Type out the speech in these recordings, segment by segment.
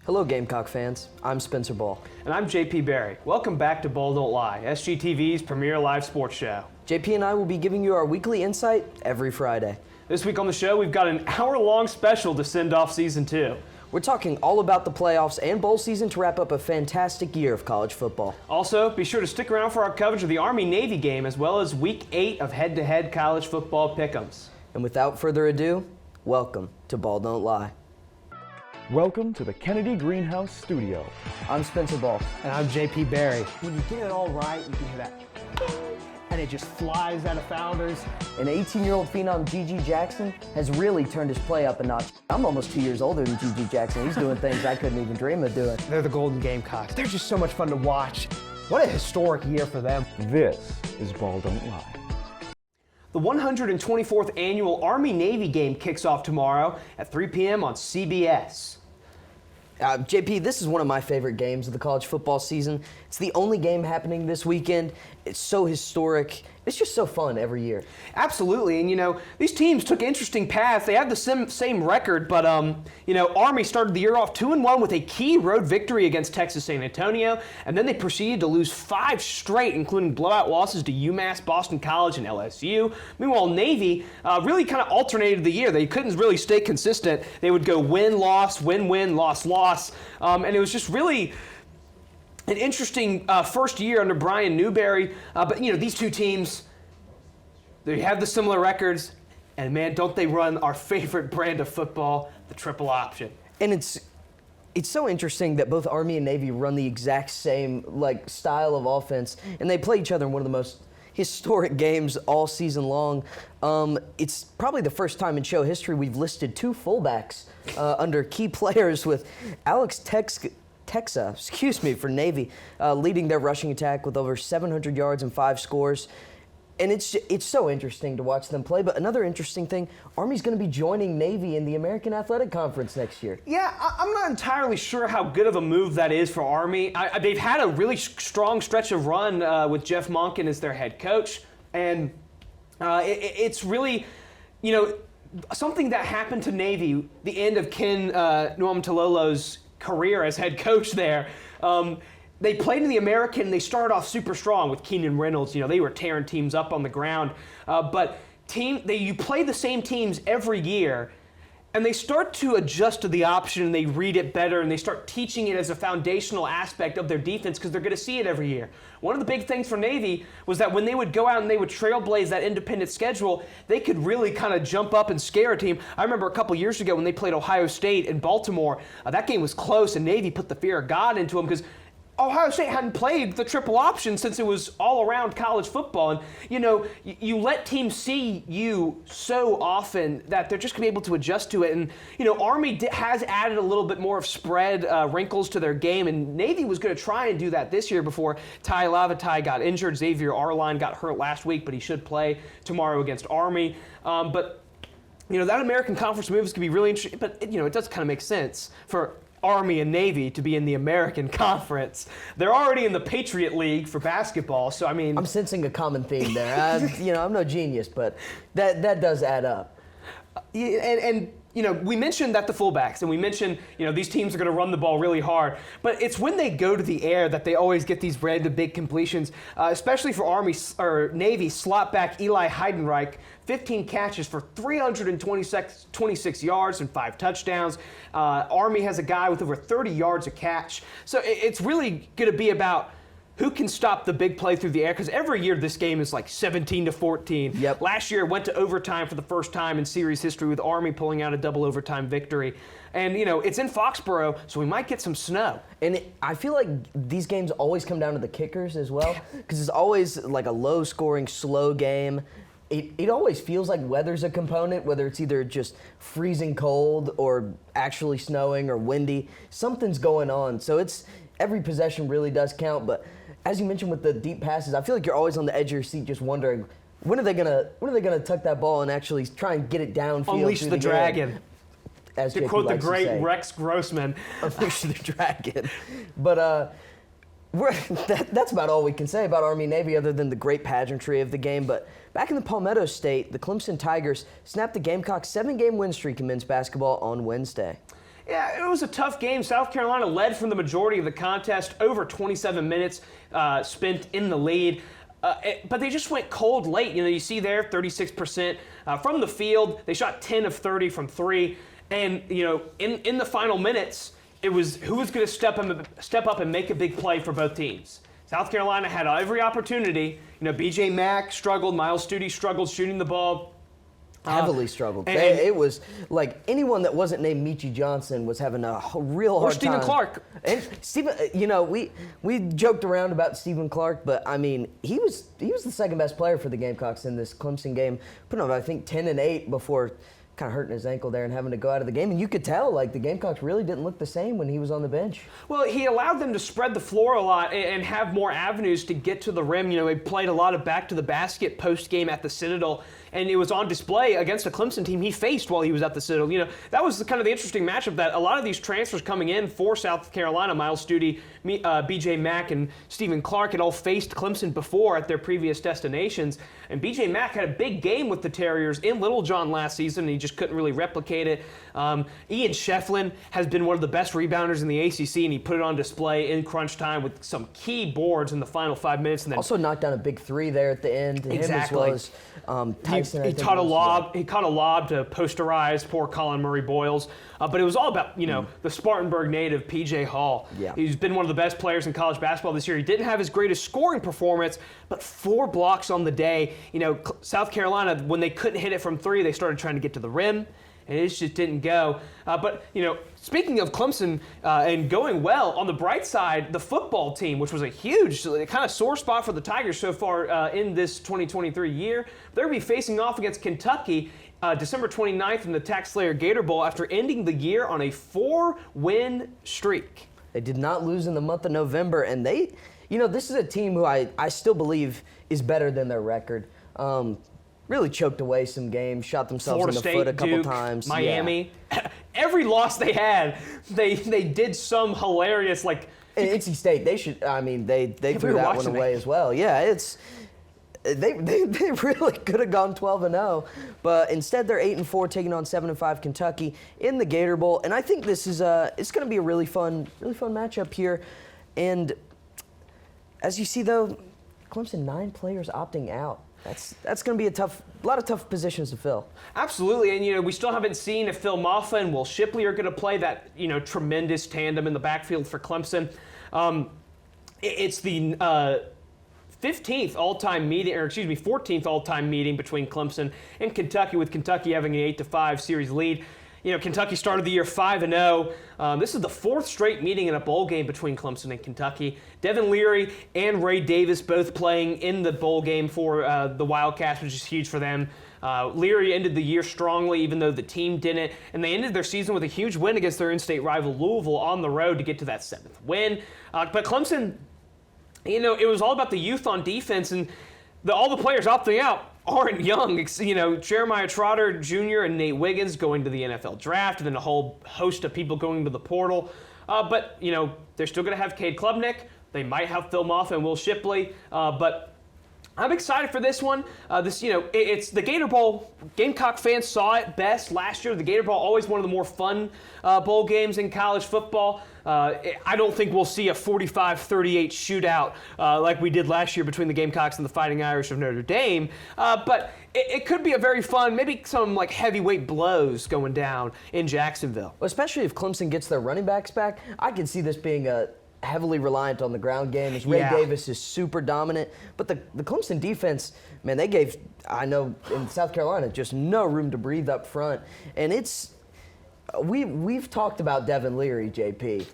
Hello, Gamecock fans. I'm Spencer Ball. And I'm JP Barry. Welcome back to Ball Don't Lie, SGTV's premier live sports show. JP and I will be giving you our weekly insight every Friday. This week on the show, we've got an hour-long special to send off Season 2. We're talking all about the playoffs and bowl season to wrap up a fantastic year of college football. Also, be sure to stick around for our coverage of the Army-Navy game as well as Week 8 of head-to-head college football pick'ems. And without further ado, welcome to Ball Don't Lie. Welcome to the Kennedy Greenhouse Studio. I'm Spencer Ball. And I'm JP Barry. When you get it all right, you can hear that ding, and it just flies out of Founders. An 18-year-old phenom, Gigi Jackson, has really turned his play up a notch. I'm almost 2 years older than Gigi Jackson. He's doing things I couldn't even dream of doing. They're the Golden Gamecocks. They're just so much fun to watch. What a historic year for them. This is Ball Don't Lie. The 124th annual Army-Navy game kicks off tomorrow at 3 p.m. on CBS. JP, this is one of my favorite games of the college football season. It's the only game happening this weekend. It's so historic. It's just so fun every year. Absolutely, and you know, these teams took interesting paths. They have the same record, but you know, Army started the year off 2-1 with a key road victory against Texas San Antonio, and then they proceeded to lose 5 straight, including blowout losses to UMass, Boston College, and LSU. Meanwhile, Navy really kind of alternated the year. They couldn't really stay consistent. They would go win-loss, win-win, loss-loss, and it was just really an interesting first year under Brian Newberry, but you know, these two teams, they have the similar records, and man, don't they run our favorite brand of football, the triple option. And it's so interesting that both Army and Navy run the exact same style of offense, and they play each other in one of the most historic games all season long. It's probably the first time in show history we've listed 2 fullbacks under key players, with Alex Texa, for Navy, leading their rushing attack with over 700 yards and 5 scores. And it's so interesting to watch them play. But another interesting thing, Army's going to be joining Navy in the American Athletic Conference next year. Yeah, I'm not entirely sure how good of a move that is for Army. They've had a really strong stretch of run with Jeff Monken as their head coach. And it's really, you know, something that happened to Navy, the end of Ken Nwamutulolo's career as head coach there. They played in the American. They started off super strong with Keenan Reynolds. You know, they were tearing teams up on the ground. But you play the same teams every year, and they start to adjust to the option, and they read it better, and they start teaching it as a foundational aspect of their defense because they're going to see it every year. One of the big things for Navy was that when they would go out and they would trailblaze that independent schedule, they could really kind of jump up and scare a team. I remember a couple years ago when they played Ohio State in Baltimore, that game was close, and Navy put the fear of God into them because Ohio State hadn't played the triple option since it was all around college football. And, you know, you let teams see you so often that they're just going to be able to adjust to it. And, you know, Army has added a little bit more of spread wrinkles to their game. And Navy was going to try and do that this year before Ty Lavatai got injured. Xavier Arline got hurt last week, but he should play tomorrow against Army. But, you know, that American Conference move is going to be really interesting. But, you know, it does kind of make sense for Army and Navy to be in the American Conference. They're already in the Patriot League for basketball, so I mean, I'm sensing a common theme there. You know, I'm no genius, but that does add up. And you know, we mentioned that the fullbacks, and we mentioned, you know, these teams are going to run the ball really hard, but it's when they go to the air that they always get these random big completions, especially for Army or Navy. Slot back Eli Heidenreich, 15 catches for 326 yards and 5 touchdowns. Army has a guy with over 30 yards a catch. So it's really going to be about who can stop the big play through the air, because every year this game is like 17-14. Yep. Last year it went to overtime for the first time in series history with Army pulling out a double overtime victory. And, you know, it's in Foxborough, so we might get some snow. And I feel like these games always come down to the kickers as well, because it's always like a low-scoring, slow game. It always feels like weather's a component, whether it's either just freezing cold or actually snowing or windy. Something's going on. So every possession really does count, but as you mentioned with the deep passes, I feel like you're always on the edge of your seat just wondering, when are they gonna tuck that ball and actually try and get it downfield? Unleash the dragon. As to JP quote the likes to great say. Rex Grossman. Unleash the dragon. But that's about all we can say about Army-Navy other than the great pageantry of the game. But back in the Palmetto State, the Clemson Tigers snapped the Gamecocks' 7-game win streak in men's basketball on Wednesday. Yeah, it was a tough game. South Carolina led from the majority of the contest, over 27 minutes spent in the lead. But they just went cold late. You see there, 36% from the field. They shot 10 of 30 from three. And, in the final minutes, it was who was going to step up and make a big play for both teams. South Carolina had every opportunity. B.J. Mack struggled. Miles Studi struggled shooting the ball. Heavily struggled. It was like anyone that wasn't named Michi Johnson was having a real hard time. Or Stephen Clark. And Stephen, we joked around about Stephen Clark, but I mean, he was the second best player for the Gamecocks in this Clemson game. Put on, I think, 10 and 8 before kind of hurting his ankle there and having to go out of the game. And you could tell, the Gamecocks really didn't look the same when he was on the bench. Well, he allowed them to spread the floor a lot and have more avenues to get to the rim. He played a lot of back to the basket post game at the Citadel, and it was on display against a Clemson team he faced while he was at the Citadel. That was kind of the interesting matchup, that a lot of these transfers coming in for South Carolina, Miles Studi, B.J. Mack, and Stephen Clark had all faced Clemson before at their previous destinations. And B.J. Mack had a big game with the Terriers in Littlejohn last season, and he just couldn't really replicate it. Ian Shefflin has been one of the best rebounders in the ACC, and he put it on display in crunch time with some key boards in the final 5 minutes. And then also knocked down a big three there at the end. Exactly. Him as well as Tyson. He caught a lob. He caught a lob to posterize poor Colin Murray Boyles. But it was all about, the Spartanburg native, P.J. Hall. Yeah. He's been one of the best players in college basketball this year. He didn't have his greatest scoring performance, but 4 blocks on the day. South Carolina, when they couldn't hit it from three, they started trying to get to the rim, and it just didn't go. But speaking of Clemson and going well, on the bright side, the football team, which was a huge kind of sore spot for the Tigers so far in this 2023 year, they're going to be facing off against Kentucky December 29th in the Tax Slayer Gator Bowl after ending the year on a 4-win streak. They did not lose in the month of November, and they, this is a team who I still believe is better than their record. Really choked away some games, shot themselves Florida in the State, foot a couple Duke, times. Miami. Yeah. Every loss they had, they did some hilarious And NC State, they threw that one away as well. Yeah, they really could have gone 12-0, but instead they're 8-4, taking on 7-5 Kentucky in the Gator Bowl. And I think this is it's going to be a really fun matchup here. And as you see, though, Clemson 9 players opting out. That's going to be a lot of tough positions to fill. Absolutely, and we still haven't seen if Phil Maffa and Will Shipley are going to play that tremendous tandem in the backfield for Clemson. It's the 14th all-time meeting between Clemson and Kentucky, with Kentucky having an 8-5 series lead. Kentucky started the year 5-0. This is the 4th straight meeting in a bowl game between Clemson and Kentucky. Devin Leary and Ray Davis both playing in the bowl game for the Wildcats, which is huge for them. Leary ended the year strongly, even though the team didn't, and they ended their season with a huge win against their in-state rival Louisville on the road to get to that 7th win. But Clemson, it was all about the youth on defense, and all the players opting out aren't young. Jeremiah Trotter Jr. and Nate Wiggins going to the NFL draft, and then a whole host of people going to the portal. But they're still going to have Cade Klubnik. They might have Phil Maffa and Will Shipley. But I'm excited for this one. It's the Gator Bowl. Gamecock fans saw it best last year. The Gator Bowl, always one of the more fun bowl games in college football. I don't think we'll see a 45-38 shootout like we did last year between the Gamecocks and the Fighting Irish of Notre Dame. But it could be a very fun, maybe some heavyweight blows going down in Jacksonville. Especially if Clemson gets their running backs back, I can see this being a heavily reliant on the ground game, as Ray Davis is super dominant. But the Clemson defense, man, they gave, I know, in South Carolina, just no room to breathe up front. And we've talked about Devin Leary, JP.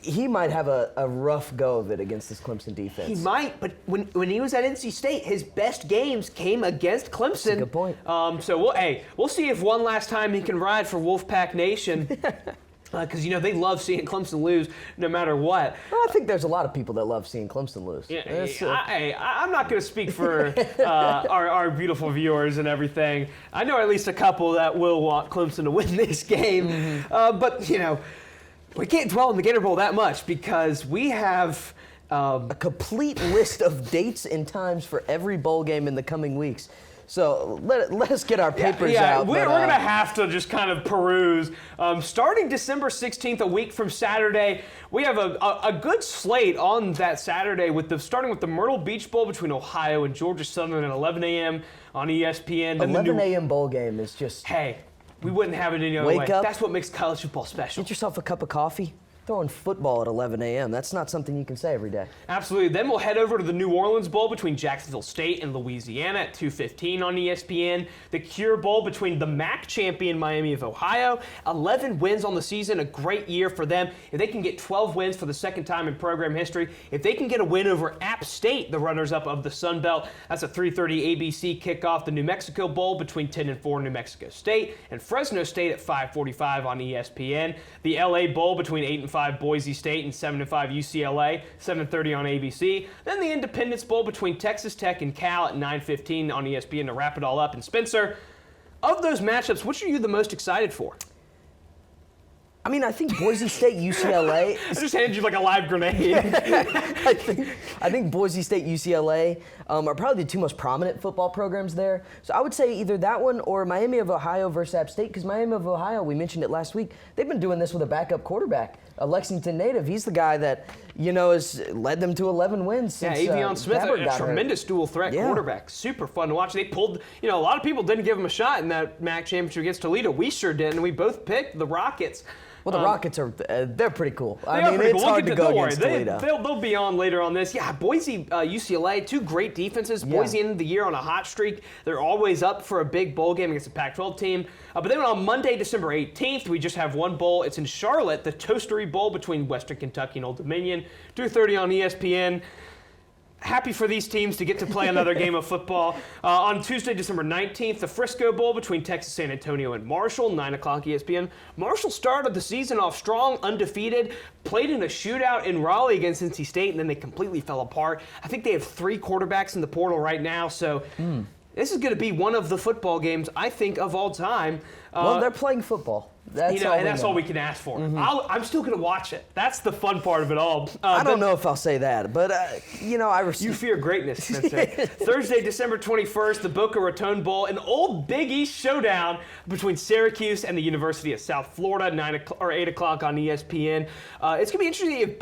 He might have a rough go of it against this Clemson defense. He might, but when he was at NC State, his best games came against Clemson. That's a good point. So we'll see if one last time he can ride for Wolfpack Nation. Because, they love seeing Clemson lose no matter what. Well, I think there's a lot of people that love seeing Clemson lose. Yeah, I'm not going to speak for our beautiful viewers and everything. I know at least a couple that will want Clemson to win this game. Mm-hmm. But, we can't dwell on the Gator Bowl that much because we have a complete list of dates and times for every bowl game in the coming weeks. So let us get our papers yeah, out. We're going to have to just kind of peruse. Starting December 16th, a week from Saturday, we have a good slate on that Saturday, starting with the Myrtle Beach Bowl between Ohio and Georgia Southern at 11 a.m. on ESPN. Then 11 a.m. bowl game is just... Hey, we wouldn't have it any other Wake way. up. That's what makes college football special. Get yourself a cup of coffee. Throwing football at 11 a.m. That's not something you can say every day. Absolutely. Then we'll head over to the New Orleans Bowl between Jacksonville State and Louisiana at 2:15 on ESPN. The Cure Bowl between the MAC champion Miami of Ohio. 11 wins on the season, a great year for them. If they can get 12 wins for the second time in program history, if they can get a win over App State, the runners-up of the Sun Belt, that's a 3:30 ABC kickoff. The New Mexico Bowl between 10-4 New Mexico State and Fresno State at 5:45 on ESPN. The LA Bowl between 8-5 Boise State and 7-5 UCLA, 7:30 on ABC. Then the Independence Bowl between Texas Tech and Cal at 9:15 on ESPN to wrap it all up. And Spencer, of those matchups, which are you the most excited for? I mean, I think Boise State, UCLA. I just handed you like a live grenade. I think Boise State, UCLA are probably the two most prominent football programs there. So I would say either that one or Miami of Ohio versus App State, because Miami of Ohio, we mentioned it last week, they've been doing this with a backup quarterback, a Lexington native. He's the guy that, has led them to 11 wins since Avion Smith, Gabbard a got tremendous dual threat quarterback. Super fun to watch. They pulled, a lot of people didn't give him a shot in that MAC championship against Toledo. We sure did, and we both picked the Rockets. Well, the Rockets are, they're pretty cool. I mean, it's hard to go against Toledo. They'll be on later on this. Yeah, Boise, UCLA, two great defenses. Yeah. Boise ended the year on a hot streak. They're always up for a big bowl game against a Pac-12 team. But then on Monday, December 18th, we just have one bowl. It's in Charlotte, the Toastery Bowl between Western Kentucky and Old Dominion, 2:30 on ESPN. Happy for these teams to get to play another game of football. On Tuesday, December 19th, the Frisco Bowl between Texas San Antonio and Marshall, 9 o'clock ESPN. Marshall started the season off strong, undefeated, played in a shootout in Raleigh against NC State, and then they completely fell apart. I think they have 3 quarterbacks in the portal right now, so this is going to be one of the football games, I think, of all time. Well, they're playing football. That's all we can ask for. I'm still going to watch it. That's the fun part of it all. I don't know if I'll say that, but, I respect. You fear greatness, Spencer. Thursday, December 21st, the Boca Raton Bowl, an old Big East showdown between Syracuse and the University of South Florida, 8 o'clock on ESPN. It's going to be interesting if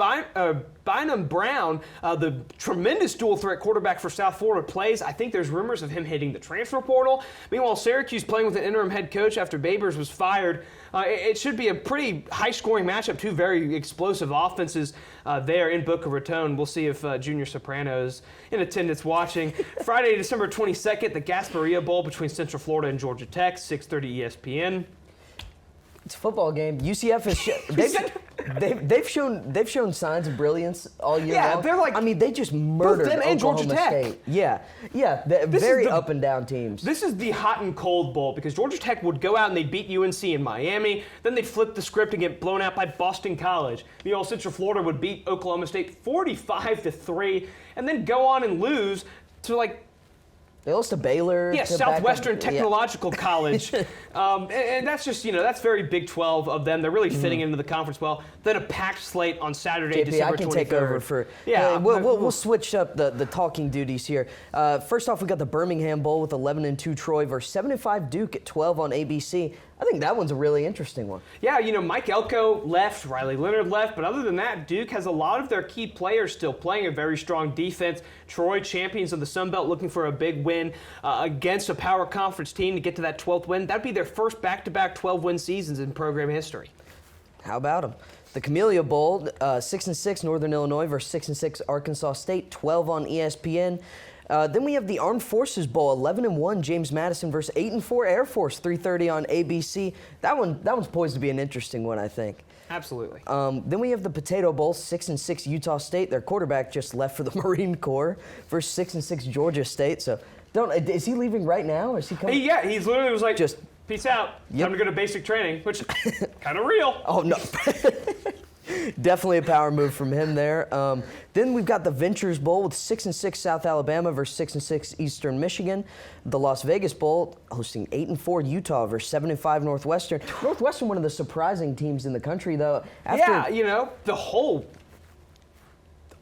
Bynum Brown, the tremendous dual threat quarterback for South Florida, plays. I think there's rumors of him hitting the transfer portal. Meanwhile, Syracuse playing with an interim head coach after Babers was fired. It should be a pretty high-scoring matchup. Two very explosive offenses there in Boca Raton. We'll see if Junior Soprano is in attendance watching. Friday, December 22nd, the Gasparilla Bowl between Central Florida and Georgia Tech, 6:30 ESPN. It's a football game. UCF is they've shown signs of brilliance all year long. Yeah, they're like, I mean, they just murdered them and Oklahoma Georgia Tech. State. Yeah, very up and down teams. This is the hot and cold bowl because Georgia Tech would go out and they'd beat UNC in Miami. Then they'd flip the script and get blown out by Boston College. Central Florida would beat Oklahoma State 45-3, and then go on and lose to They lost to Baylor. Yeah, to Southwestern Technological College. And that's just, that's very Big 12 of them. They're really fitting into the conference well. Then a packed slate on Saturday, JP, December 23rd. I can take over for... Yeah. We'll switch up the talking duties here. First off, we got the Birmingham Bowl with 11-2 Troy versus 7-5 Duke at 12 on ABC. I think that one's a really interesting one. Yeah, Mike Elko left, Riley Leonard left, but other than that, Duke has a lot of their key players still playing a very strong defense. Troy, champions of the Sun Belt, looking for a big win against a power conference team to get to that 12th win. That'd be their first back-to-back 12-win seasons in program history. How about them? The Camellia Bowl, 6-6 Northern Illinois versus 6-6 Arkansas State, 12 on ESPN. Then we have the Armed Forces Bowl, 11-1 James Madison versus 8-4 Air Force, 3:30 on ABC. That one's poised to be an interesting one, I think. Absolutely. Then we have the Potato Bowl, 6-6 Utah State. Their quarterback just left for the Marine Corps versus 6-6 Georgia State. So, is he leaving right now? Or is he coming? He's literally was like, just peace out. Yep. Time to go to basic training, which kind of real. Oh no. Definitely a power move from him there. Then we've got the Ventures Bowl with 6-6 South Alabama versus 6-6 Eastern Michigan. The Las Vegas Bowl hosting 8-4 Utah versus 7-5 Northwestern. Northwestern, one of the surprising teams in the country, though. The whole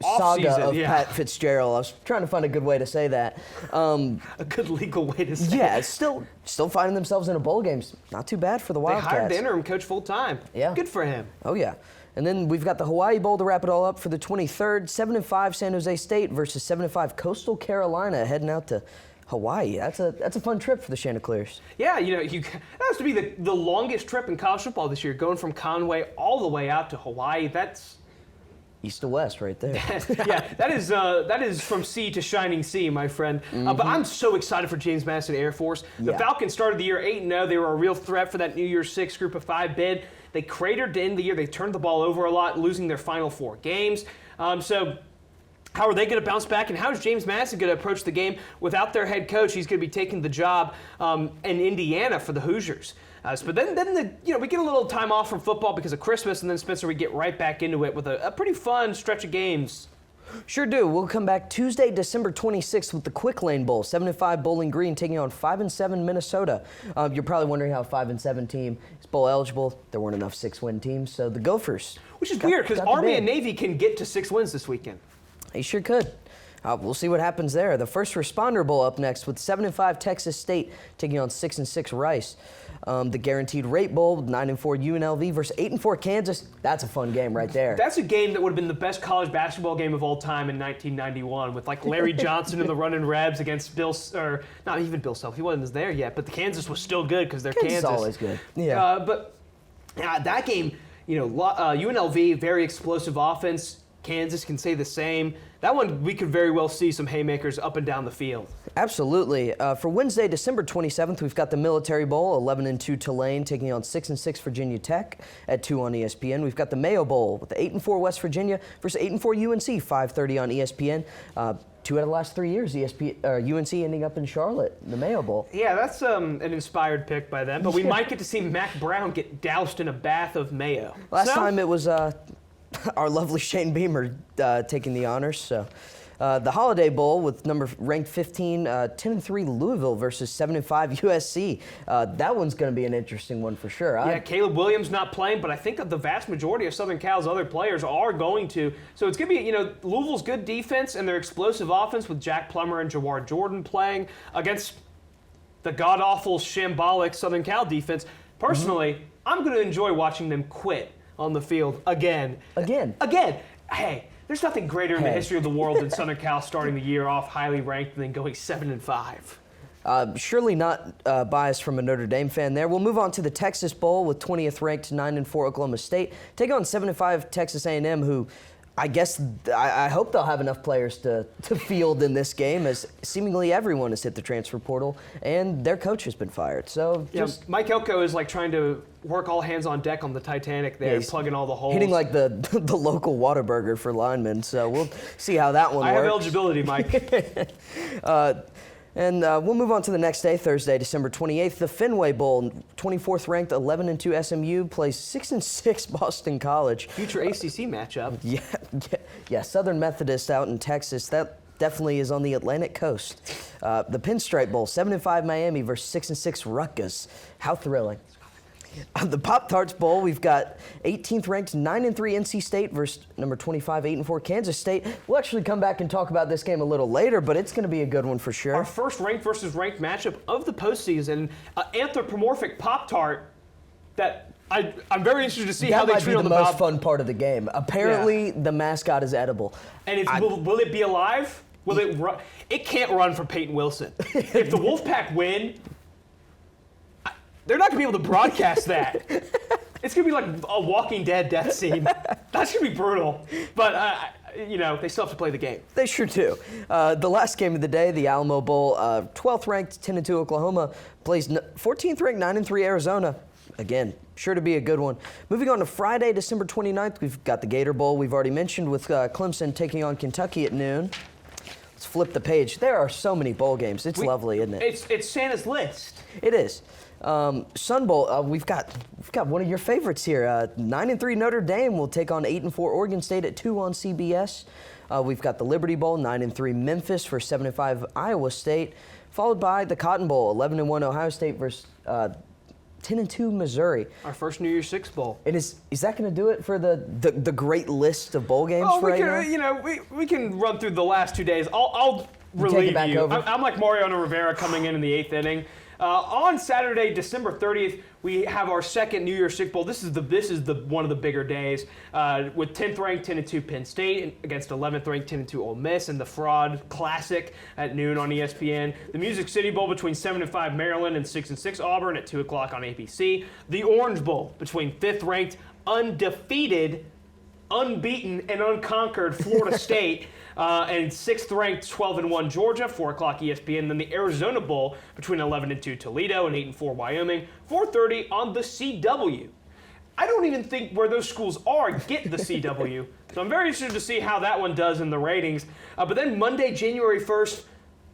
saga Off-season, of yeah. Pat Fitzgerald. I was trying to find a good way to say that. A good legal way to say Yeah, it. still finding themselves in a bowl game. Not too bad for the They Wildcats. hired the interim coach full time. Yeah. Good for him. Oh, yeah. And then we've got the Hawaii Bowl to wrap it all up for the 23rd. 7-5 San Jose State versus 7-5 Coastal Carolina heading out to Hawaii. That's a fun trip for the Chanticleers. Yeah, that has to be the longest trip in college football this year, going from Conway all the way out to Hawaii. That's East to west right there. yeah, that is from sea to shining sea, my friend. But I'm so excited for James Madison Air Force. The Yeah. Falcons started the year 8-0. They were a real threat for that New Year's Six Group of 5 bid. They cratered to end the year. They turned the ball over a lot, losing their final 4 games. So how are they going to bounce back, and how is James Madison going to approach the game without their head coach? He's going to be taking the job in Indiana for the Hoosiers. But then we get a little time off from football because of Christmas, and then Spencer, we get right back into it with a pretty fun stretch of games. Sure do. We'll come back Tuesday, December 26th with the Quick Lane Bowl. 7-5 Bowling Green taking on 5-7 Minnesota. You're probably wondering how a 5-7 team is bowl eligible. There weren't enough 6-win teams, so the Gophers. Which is weird because got the Army bid. and Navy can get to 6 wins this weekend. They sure could. We'll see what happens there. The First Responder Bowl up next with 7-5 Texas State taking on 6-6 Rice. The Guaranteed Rate Bowl, 9-4 UNLV versus 8-4 Kansas. That's a fun game right there. That's a game that would have been the best college basketball game of all time in 1991 with like Larry Johnson and the Running Rebs against not even Bill Self. He wasn't there yet, but the Kansas was still good because they're Kansas is Kansas. always good. Yeah. But that game, UNLV, very explosive offense. Kansas can say the same. That one, we could very well see some haymakers up and down the field. Absolutely. For Wednesday, December 27th, we've got the Military Bowl, 11-2 Tulane taking on 6-6 Virginia Tech at 2 on ESPN. We've got the Mayo Bowl with the 8-4 West Virginia versus 8-4 UNC, 5:30 on ESPN. 2 out of the last 3 years, UNC ending up in Charlotte, the Mayo Bowl. Yeah, that's an inspired pick by them, but we might get to see Mac Brown get doused in a bath of mayo. Last time it was our lovely Shane Beamer taking the honors. So the Holiday Bowl with ranked 15, 10-3 Louisville versus 7-5 USC. That one's going to be an interesting one for sure. Yeah, Caleb Williams not playing, but I think that the vast majority of Southern Cal's other players are going to. So it's going to be, Louisville's good defense and their explosive offense with Jack Plummer and Jawar Jordan playing against the god-awful, shambolic Southern Cal defense. Personally, I'm going to enjoy watching them quit on the field again. Again. Hey, there's nothing greater in the history of the world than Southern Cal starting the year off highly ranked and then going 7-5. Surely not biased from a Notre Dame fan there. We'll move on to the Texas Bowl with 20th ranked 9-4 Oklahoma State. Take on 7-5 Texas A&M, who I hope they'll have enough players to field in this game, as seemingly everyone has hit the transfer portal and their coach has been fired. So Mike Elko is like trying to work all hands on deck on the Titanic there, he's plugging all the holes. hitting like the local Whataburger for linemen. So we'll see how that one works. I have eligibility, Mike. And we'll move on to the next day, Thursday, December 28th. The Fenway Bowl, 24th ranked 11-2 SMU plays 6-6 Boston College. Future ACC matchup. Yeah. Southern Methodist out in Texas. That definitely is on the Atlantic coast. The Pinstripe Bowl, 7-5 Miami versus 6-6 Rutgers. How thrilling. On the Pop-Tarts Bowl, we've got 18th ranked 9-3 NC State versus number 25 8-4 Kansas State. We'll actually come back and talk about this game a little later, but it's going to be a good one for sure. Our first ranked versus ranked matchup of the postseason, anthropomorphic Pop-Tart that I'm very interested to see how they treat on the the most fun part of the game. Apparently, the mascot is edible. And will it be alive? Will it run? It can't run for Peyton Wilson. If the Wolfpack win, they're not going to be able to broadcast that. It's going to be like a Walking Dead death scene. That's going to be brutal. But, they still have to play the game. They sure do. The last game of the day, the Alamo Bowl, 12th ranked 10-2 Oklahoma plays 14th ranked 9-3 Arizona. Again, sure to be a good one. Moving on to Friday, December 29th, we've got the Gator Bowl we've already mentioned with Clemson taking on Kentucky at noon. Let's flip the page. There are so many bowl games. It's lovely, isn't it? It's Santa's list. It is. Sun Bowl, we've got one of your favorites here. 9-3 Notre Dame will take on 8-4 Oregon State at 2 on CBS. We've got the Liberty Bowl, 9-3 Memphis for 7-5 Iowa State, followed by the Cotton Bowl, 11-1 Ohio State versus 10-2 Missouri. Our first New Year's Six bowl. And is that going to do it for the great list of bowl games Oh, right now? we can run through the last 2 days. I'll relieve back you. over. I'm like Mariano Rivera coming in the 8th inning. On Saturday, December 30th, we have our second New Year's Six bowl. This is one of the bigger days with 10th ranked 10-2 Penn State against 11th ranked 10-2 Ole Miss and the Fraud Classic at noon on ESPN. The Music City Bowl between 7-5 Maryland and 6-6 Auburn at 2 o'clock on ABC. The Orange Bowl between 5th ranked undefeated, unbeaten, and unconquered Florida State and 6th ranked 12-1 Georgia, 4 o'clock ESPN. Then the Arizona Bowl between 11-2 Toledo and 8-4 Wyoming, 4:30 on the CW. I don't even think where those schools are get the CW, so I'm very interested to see how that one does in the ratings. But then Monday, January 1st,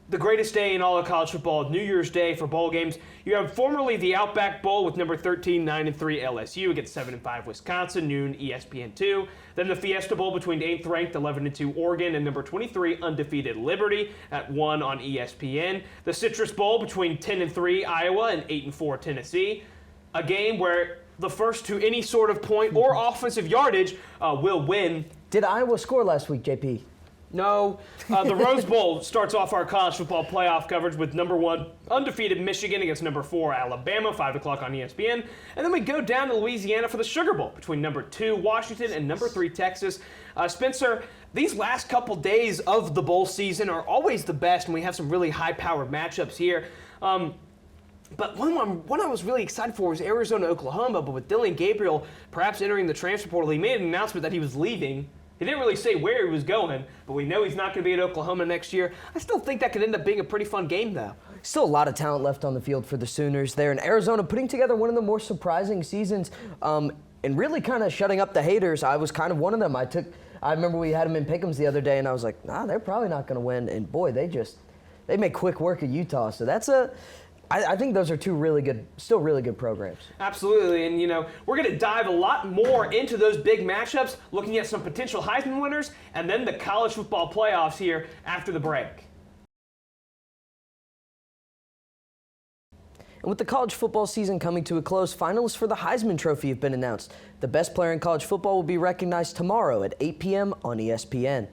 the greatest day in all of college football, New Year's Day for bowl games. You have formerly the Outback Bowl with number 13, 9-3 LSU against 7-5 Wisconsin, noon ESPN2. Then the Fiesta Bowl between 8th ranked 11-2 Oregon and number 23 undefeated Liberty at 1 on ESPN. The Citrus Bowl between 10-3 Iowa and 8-4 Tennessee. A game where the first to any sort of point or offensive yardage will win. Did Iowa score last week, JP? No. The Rose Bowl starts off our college football playoff coverage with number 1 undefeated Michigan against number 4 Alabama, 5 o'clock on ESPN. And then we go down to Louisiana for the Sugar Bowl between number 2 Washington and number 3 Texas. Spencer, these last couple days of the bowl season are always the best, and we have some really high-powered matchups here. But one I was really excited for was Arizona-Oklahoma, but with Dylan Gabriel perhaps entering the transfer portal, he made an announcement that he was leaving. He didn't really say where he was going, but we know he's not going to be at Oklahoma next year. I still think that could end up being a pretty fun game, though. Still a lot of talent left on the field for the Sooners there in Arizona, putting together one of the more surprising seasons and really kind of shutting up the haters. I was kind of one of them. I remember we had them in Pick'ems the other day, and I was like, nah, they're probably not going to win. And boy, they make quick work of Utah. So I think those are two still really good programs. Absolutely, and we're going to dive a lot more into those big matchups, looking at some potential Heisman winners, and then the college football playoffs here after the break. And with the college football season coming to a close, finalists for the Heisman Trophy have been announced. The best player in college football will be recognized tomorrow at 8 p.m. on ESPN.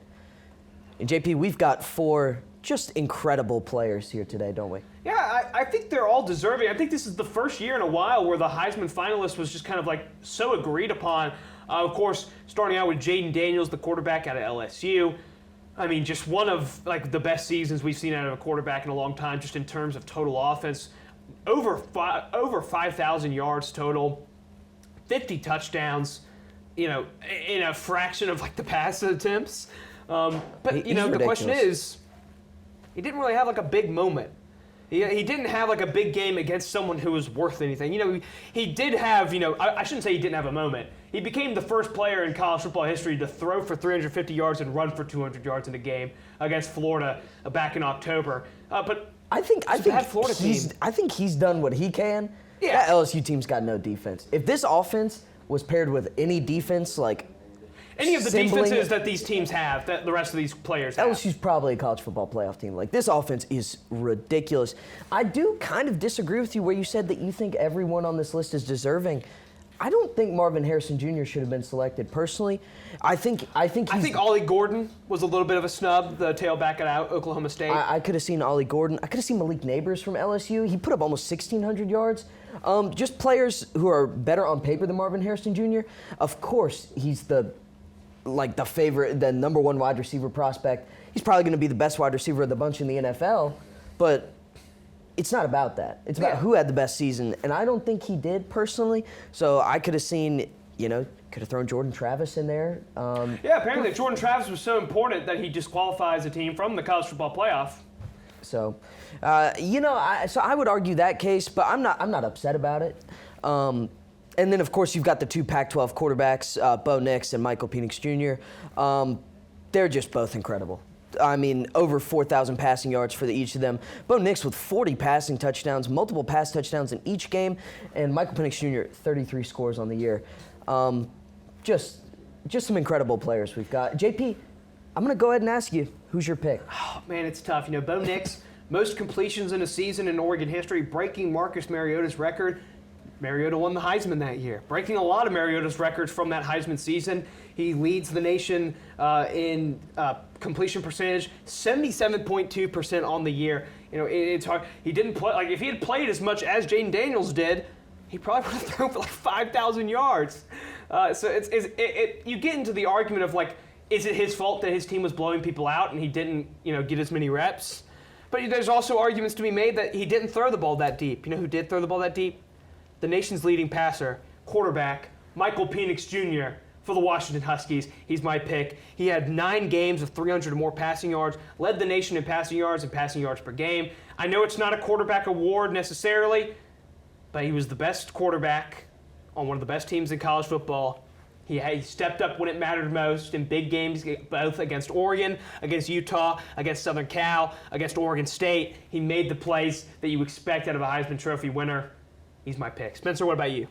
And JP, we've got 4 just incredible players here today, don't we? Yeah, I think they're all deserving. I think this is the first year in a while where the Heisman finalist was just kind of like so agreed upon. Of course, starting out with Jaden Daniels, the quarterback out of LSU. I mean, just one of like the best seasons we've seen out of a quarterback in a long time, just in terms of total offense. Over 5,000 yards total, 50 touchdowns, in a fraction of like the pass attempts. But the question is, he didn't really have like a big moment. He didn't have like a big game against someone who was worth anything. He did have, I shouldn't say he didn't have a moment. He became the first player in college football history to throw for 350 yards and run for 200 yards in a game against Florida back in October. But I think he's done what he can. Yeah. That LSU team's got no defense. If this offense was paired with any defense, like any of the defenses that these teams have, that the rest of these players have. LSU's probably a college football playoff team. Like, this offense is ridiculous. I do kind of disagree with you where you said that you think everyone on this list is deserving. I don't think Marvin Harrison Jr. should have been selected personally. I think Ollie Gordon was a little bit of a snub, the tailback at Oklahoma State. I could have seen Ollie Gordon. I could have seen Malik Neighbors from LSU. He put up almost 1,600 yards. Just players who are better on paper than Marvin Harrison Jr. Of course, he's the favorite, the number 1 wide receiver prospect. He's probably going to be the best wide receiver of the bunch in the NFL, but it's not about that. It's about who had the best season, and I don't think he did personally. So I could have seen, could have thrown Jordan Travis in there. Apparently Jordan Travis was so important that he disqualifies a team from the college football playoff. So, I would argue that case, but I'm not upset about it. And then, of course, you've got the 2 Pac-12 quarterbacks, Bo Nix and Michael Penix Jr. They're just both incredible. I mean, over 4,000 passing yards for each of them. Bo Nix with 40 passing touchdowns, multiple pass touchdowns in each game, and Michael Penix Jr., 33 scores on the year. Just some incredible players we've got. JP, I'm going to go ahead and ask you, who's your pick? Oh, man, it's tough. Bo Nix, most completions in a season in Oregon history, breaking Marcus Mariota's record. Mariota won the Heisman that year, breaking a lot of Mariota's records from that Heisman season. He leads the nation in completion percentage, 77.2% on the year. It's hard. He didn't play, like if he had played as much as Jaden Daniels did, he probably would have thrown for like 5,000 yards. So you get into the argument of like, is it his fault that his team was blowing people out and he didn't, get as many reps? But there's also arguments to be made that he didn't throw the ball that deep. You know who did throw the ball that deep? The nation's leading passer, quarterback, Michael Penix Jr. for the Washington Huskies. He's my pick. He had 9 games of 300 or more passing yards, led the nation in passing yards and passing yards per game. I know it's not a quarterback award necessarily, but he was the best quarterback on one of the best teams in college football. He stepped up when it mattered most in big games, both against Oregon, against Utah, against Southern Cal, against Oregon State. He made the plays that you expect out of a Heisman Trophy winner. He's my pick. Spencer, what about you?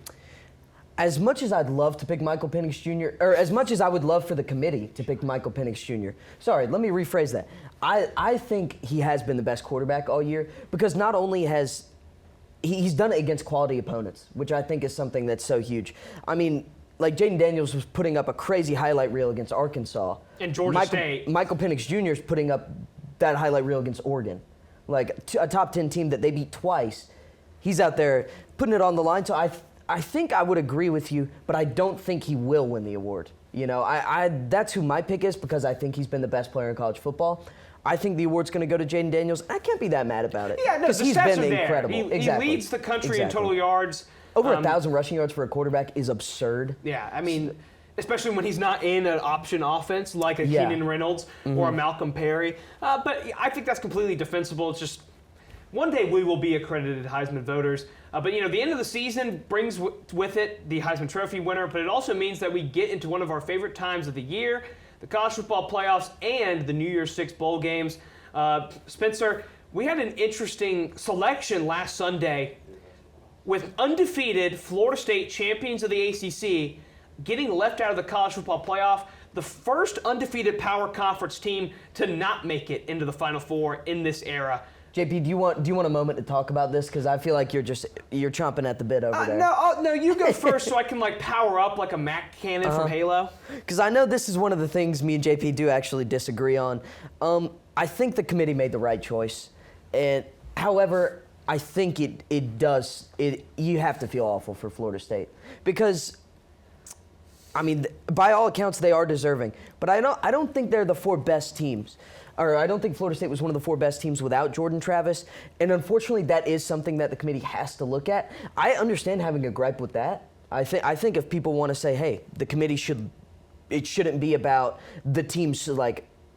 As much as I'd love to pick Michael Penix Jr., or as much as I would love for the committee to pick Michael Penix Jr., sorry, let me rephrase that. I think he has been the best quarterback all year because not only has he's done it against quality opponents, which I think is something that's so huge. I mean, like Jaden Daniels was putting up a crazy highlight reel against Arkansas. And Georgia State. Michael Penix Jr. is putting up that highlight reel against Oregon. Like a top 10 team that they beat twice. He's out there putting it on the line. So I think I would agree with you, but I don't think he will win the award. That's who my pick is because I think he's been the best player in college football. I think the award's going to go to Jaden Daniels. I can't be that mad about it. Yeah, no, the he's stats been are there. incredible. He leads the country in total yards. Over 1,000 rushing yards for a quarterback is absurd. Yeah, I mean, especially when he's not in an option offense like a Keenan Reynolds or a Malcolm Perry. But I think that's completely defensible. It's just one day we will be accredited Heisman voters. But, the end of the season brings with it the Heisman Trophy winner, but it also means that we get into one of our favorite times of the year, the college football playoffs and the New Year's Six bowl games. Spencer, we had an interesting selection last Sunday with undefeated Florida State champions of the ACC getting left out of the college football playoff, the first undefeated power conference team to not make it into the Final Four in this era. JP, do you want a moment to talk about this? Because I feel like you're chomping at the bit over there. No, you go first so I can power up like a Mac cannon from Halo. Because I know this is one of the things me and JP do actually disagree on. I think the committee made the right choice, and however, I think you have to feel awful for Florida State because, I mean, by all accounts they are deserving, but I don't think they're the 4 best teams. Or I don't think Florida State was one of the 4 best teams without Jordan Travis, and unfortunately that is something that the committee has to look at. I understand having a gripe with that. I think if people want to say, hey, the committee shouldn't be about the teams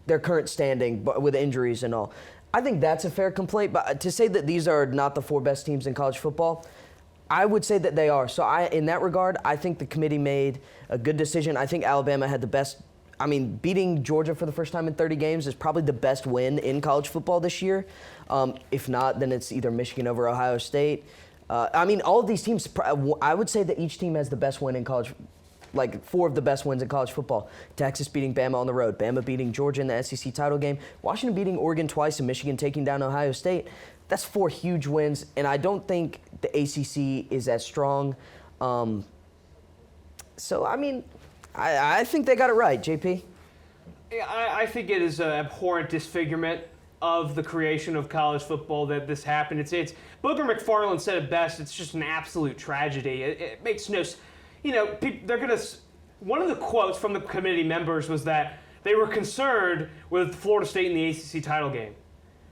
their current standing with injuries and all. I think that's a fair complaint, but to say that these are not the 4 best teams in college football, I would say that they are. So in that regard, I think the committee made a good decision. I think Alabama had the best. I mean, beating Georgia for the first time in 30 games is probably the best win in college football this year. If not, then it's either Michigan over Ohio State. All of these teams, I would say that each team has the best win in college, 4 of the best wins in college football. Texas beating Bama on the road, Bama beating Georgia in the SEC title game, Washington beating Oregon twice, and Michigan taking down Ohio State. That's 4 huge wins, and I don't think the ACC is as strong. I think they got it right, JP. Yeah, I think it is an abhorrent disfigurement of the creation of college football that this happened. It's Booger McFarland said it best. It's just an absolute tragedy. It makes no. One of the quotes from the committee members was that they were concerned with Florida State in the ACC title game,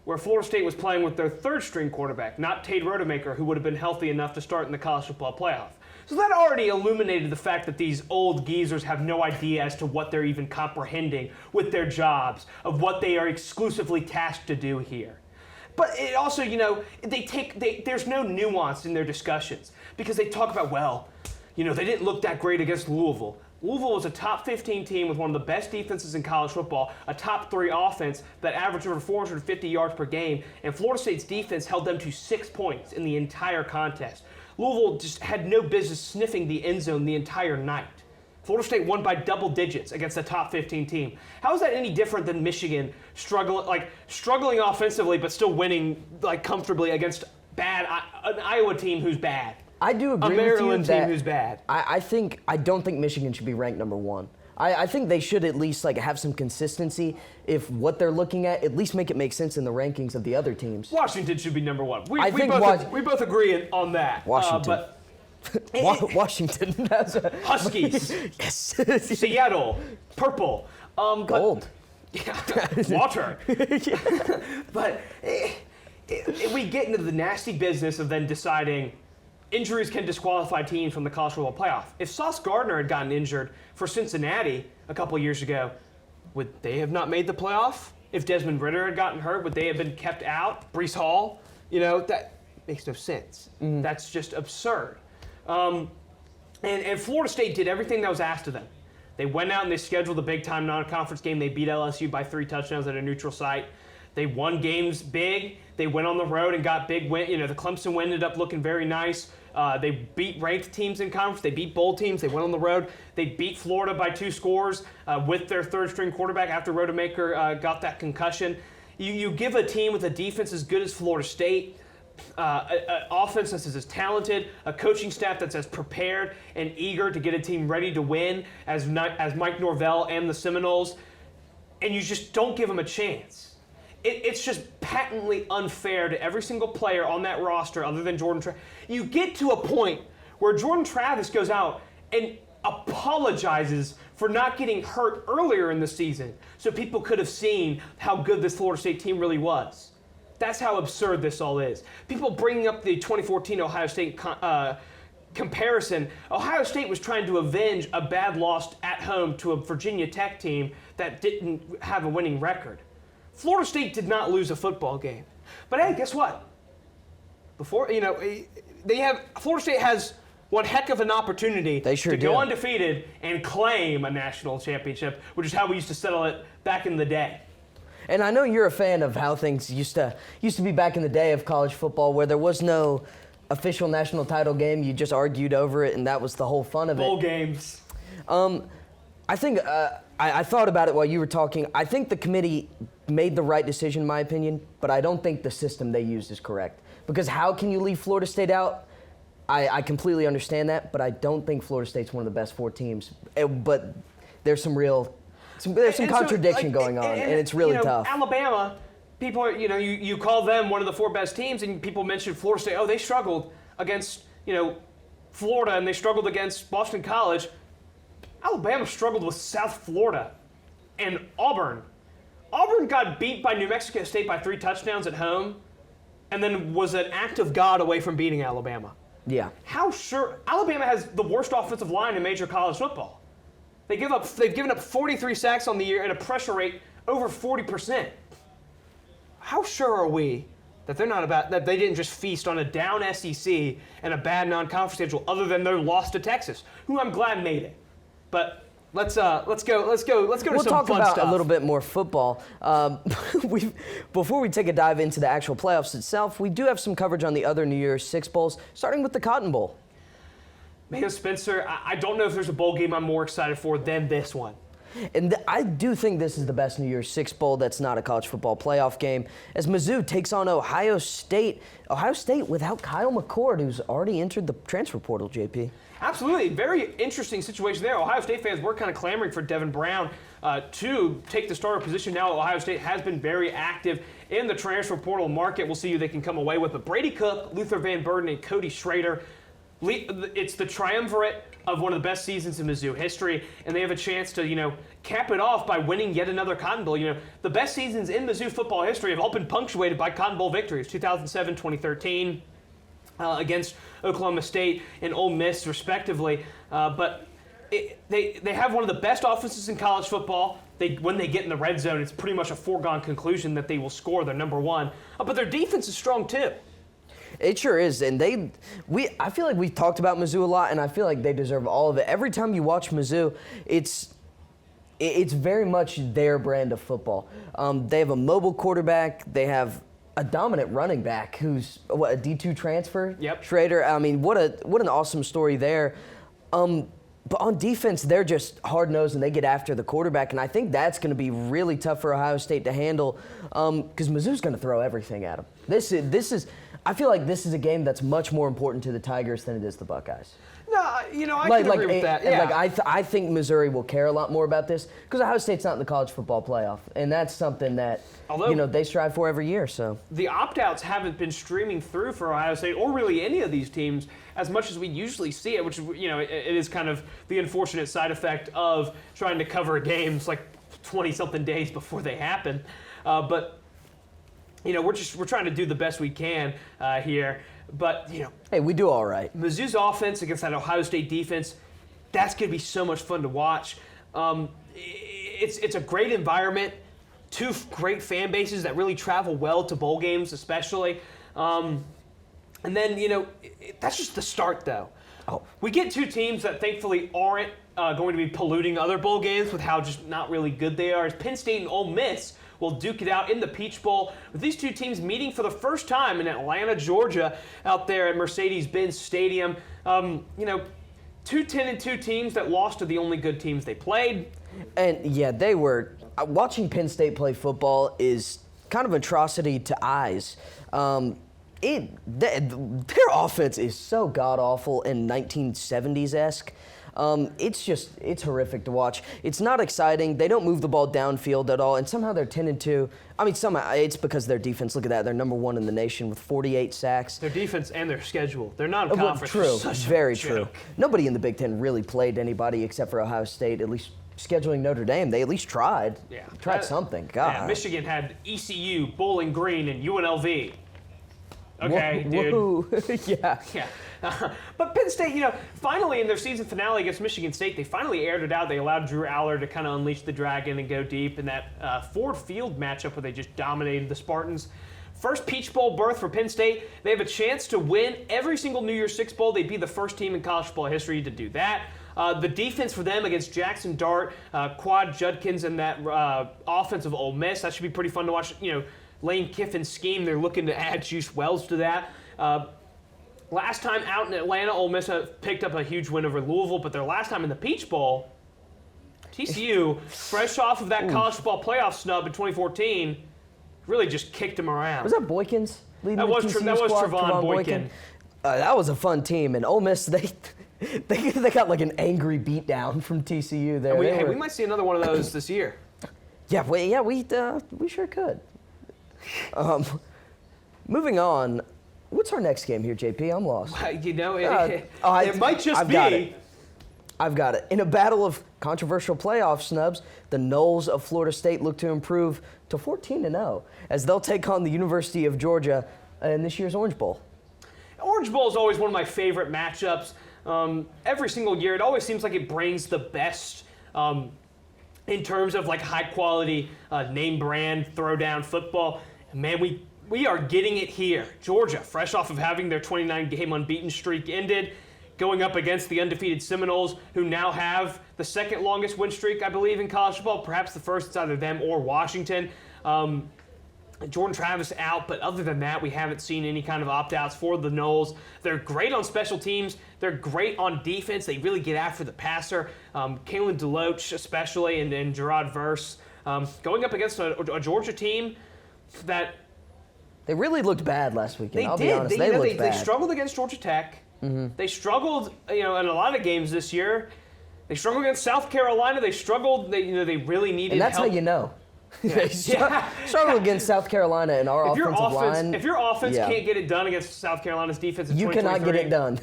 where Florida State was playing with their 3rd-string quarterback, not Tate Rodemaker, who would have been healthy enough to start in the college football playoff. So that already illuminated the fact that these old geezers have no idea as to what they're even comprehending with their jobs, of what they are exclusively tasked to do here. But it also, there's no nuance in their discussions because they talk about, they didn't look that great against Louisville. Louisville was a top 15 team with one of the best defenses in college football, a top 3 offense that averaged over 450 yards per game, and Florida State's defense held them to 6 points in the entire contest. Louisville just had no business sniffing the end zone the entire night. Florida State won by double digits against a top 15 team. How is that any different than Michigan struggling offensively but still winning comfortably against an Iowa team who's bad? I do agree a with you Maryland team that who's bad. I don't think Michigan should be ranked number 1. I think they should at least have some consistency. If what they're looking at least make it make sense in the rankings of the other teams. Washington should be number 1. We both agree on that. Washington. Washington has a Huskies. Yes. Seattle. Purple. Gold. Water. But we get into the nasty business of then deciding injuries can disqualify teams from the college football playoff. If Sauce Gardner had gotten injured for Cincinnati a couple years ago, would they have not made the playoff? If Desmond Ridder had gotten hurt, would they have been kept out? Breece Hall? That makes no sense. That's just absurd. And Florida State did everything that was asked of them. They went out and they scheduled a big-time non-conference game. They beat LSU by 3 touchdowns at a neutral site. They won games big. They went on the road and got big win. The Clemson win ended up looking very nice. They beat ranked teams in conference. They beat bowl teams. They went on the road. They beat Florida by 2 scores with their third-string quarterback after Rodemaker got that concussion. You give a team with a defense as good as Florida State, an offense that's as talented, a coaching staff that's as prepared and eager to get a team ready to win as Mike Norvell and the Seminoles, and you just don't give them a chance. It's just patently unfair to every single player on that roster other than Jordan Travis. You get to a point where Jordan Travis goes out and apologizes for not getting hurt earlier in the season so people could have seen how good this Florida State team really was. That's how absurd this all is. People bringing up the 2014 Ohio State comparison. Ohio State was trying to avenge a bad loss at home to a Virginia Tech team that didn't have a winning record. Florida State did not lose a football game. But hey, guess what? Florida State has one heck of an opportunity to go undefeated and claim a national championship, which is how we used to settle it back in the day. And I know you're a fan of how things used to be back in the day of college football, where there was no official national title game. You just argued over it, and that was the whole fun of it. Bowl games. I think I thought about it while you were talking. I think the committee made the right decision, in my opinion, but I don't think the system they used is correct. Because how can you leave Florida State out? I completely understand that, but I don't think Florida State's one of the best 4 teams. But there's some contradiction going on, and it's really tough. Alabama, people, you call them one of the 4 best teams, and people mention Florida State. Oh, they struggled against, Florida, and they struggled against Boston College. Alabama struggled with South Florida and Auburn. Auburn got beat by New Mexico State by 3 touchdowns at home, and then was an act of God away from beating Alabama. Yeah. Alabama has the worst offensive line in major college football. They've given up 43 sacks on the year and a pressure rate over 40%. How sure are we that that they didn't just feast on a down SEC and a bad non-conference schedule, other than their loss to Texas, who I'm glad made it. But let's go to some fun stuff. We'll talk about a little bit more football. Before we take a dive into the actual playoffs itself, we do have some coverage on the other New Year's Six bowls, starting with the Cotton Bowl. Man, Spencer, I don't know if there's a bowl game I'm more excited for than this one. And I do think this is the best New Year's Six bowl that's not a college football playoff game, as Mizzou takes on Ohio State. Ohio State without Kyle McCord, who's already entered the transfer portal, JP. Absolutely. Very interesting situation there. Ohio State fans were kind of clamoring for Devin Brown to take the starter position. Now Ohio State has been very active in the transfer portal market. We'll see who they can come away with. But Brady Cook, Luther Van Burden, and Cody Schrader, it's the triumvirate of one of the best seasons in Mizzou history, and they have a chance to, cap it off by winning yet another Cotton Bowl. The best seasons in Mizzou football history have all been punctuated by Cotton Bowl victories, 2007, 2013, against Oklahoma State and Ole Miss, respectively. But they have one of the best offenses in college football. When they get in the red zone, it's pretty much a foregone conclusion that they will score. They're number one. But their defense is strong, too. It sure is, and I feel like we've talked about Mizzou a lot, and I feel like they deserve all of it. Every time you watch Mizzou, it's very much their brand of football. They have a mobile quarterback. They have a dominant running back who's a D2 transfer. Yep. Schrader. I mean, what an awesome story there. But on defense, they're just hard-nosed and they get after the quarterback, and I think that's going to be really tough for Ohio State to handle because Mizzou's going to throw everything at them. I feel like this is a game that's much more important to the Tigers than it is the Buckeyes. No, I can agree with that. Yeah. I think Missouri will care a lot more about this because Ohio State's not in the college football playoff, and that's something that they strive for every year. So the opt-outs haven't been streaming through for Ohio State or really any of these teams as much as we usually see it, which it is kind of the unfortunate side effect of trying to cover games like 20-something days before they happen. But we're trying to do the best we can here. But, hey, we do all right. Mizzou's offense against that Ohio State defense, that's going to be so much fun to watch. It's a great environment, two great fan bases that really travel well to bowl games especially. And then, that's just the start, though. Oh. We get two teams that thankfully aren't going to be polluting other bowl games with how just not really good they are. As Penn State and Ole Miss will duke it out in the Peach Bowl, with these two teams meeting for the first time in Atlanta, Georgia, out there at Mercedes-Benz Stadium. 2 10-2 teams that lost to the only good teams they played. And yeah, they were. Watching Penn State play football is kind of atrocity to eyes. Their offense is so god-awful and 1970s-esque. It's horrific to watch. It's not exciting. They don't move the ball downfield at all, and somehow they're 10-2. I mean, somehow it's because their defense. Look at that; they're number 1 in the nation with 48 sacks. Their defense and their schedule. They're not a conference. True, very true. Nobody in the Big Ten really played anybody except for Ohio State. At least scheduling Notre Dame, they at least tried. Yeah, tried something. God. Yeah, Michigan had ECU, Bowling Green, and UNLV. Okay, Whoa. dude. Yeah. But Penn State, finally in their season finale against Michigan State, they finally aired it out. They allowed Drew Aller to kind of unleash the dragon and go deep in that Ford Field matchup where they just dominated the Spartans. First Peach Bowl berth for Penn State. They have a chance to win every single New Year's Six Bowl. They'd be the first team in college football history to do that. The defense for them against Jackson Dart, Quad Judkins, and that offense of Ole Miss, that should be pretty fun to watch. Lane Kiffin's scheme, they're looking to add Juice Wells to that. Last time out in Atlanta, Ole Miss picked up a huge win over Louisville, but their last time in the Peach Bowl, TCU, fresh off of that college football playoff snub in 2014, really just kicked them around. Was that Boykins leading that the was TCU that was squad? Trevon Boykin. That was a fun team, and Ole Miss, they got like an angry beatdown from TCU there. We might see another one of those this year. Yeah, we sure could. Moving on, what's our next game here, JP? I'm lost. It might just be. I've got it. In a battle of controversial playoff snubs, the Noles of Florida State look to improve to 14-0 as they'll take on the University of Georgia in this year's Orange Bowl. Orange Bowl is always one of my favorite matchups. Every single year, it always seems like it brings the best in terms of like high quality name brand throwdown football. Man, we are getting it here. Georgia, fresh off of having their 29-game unbeaten streak ended, going up against the undefeated Seminoles, who now have the second longest win streak, I believe, in college football. Perhaps the first, it's either them or Washington. Jordan Travis out, but other than that, we haven't seen any kind of opt-outs for the Noles. They're great on special teams. They're great on defense. They really get after the passer. Kalen DeLoach especially, and Gerard Verse. Going up against a Georgia team that... They really looked bad last weekend, I'll be honest. They struggled against Georgia Tech. Mm-hmm. They struggled, in a lot of games this year. They struggled against South Carolina. They struggled. They really needed help. And that's how you know. They struggle against South Carolina and our offensive line. If your offense can't get it done against South Carolina's defense in 2023, you cannot get it done.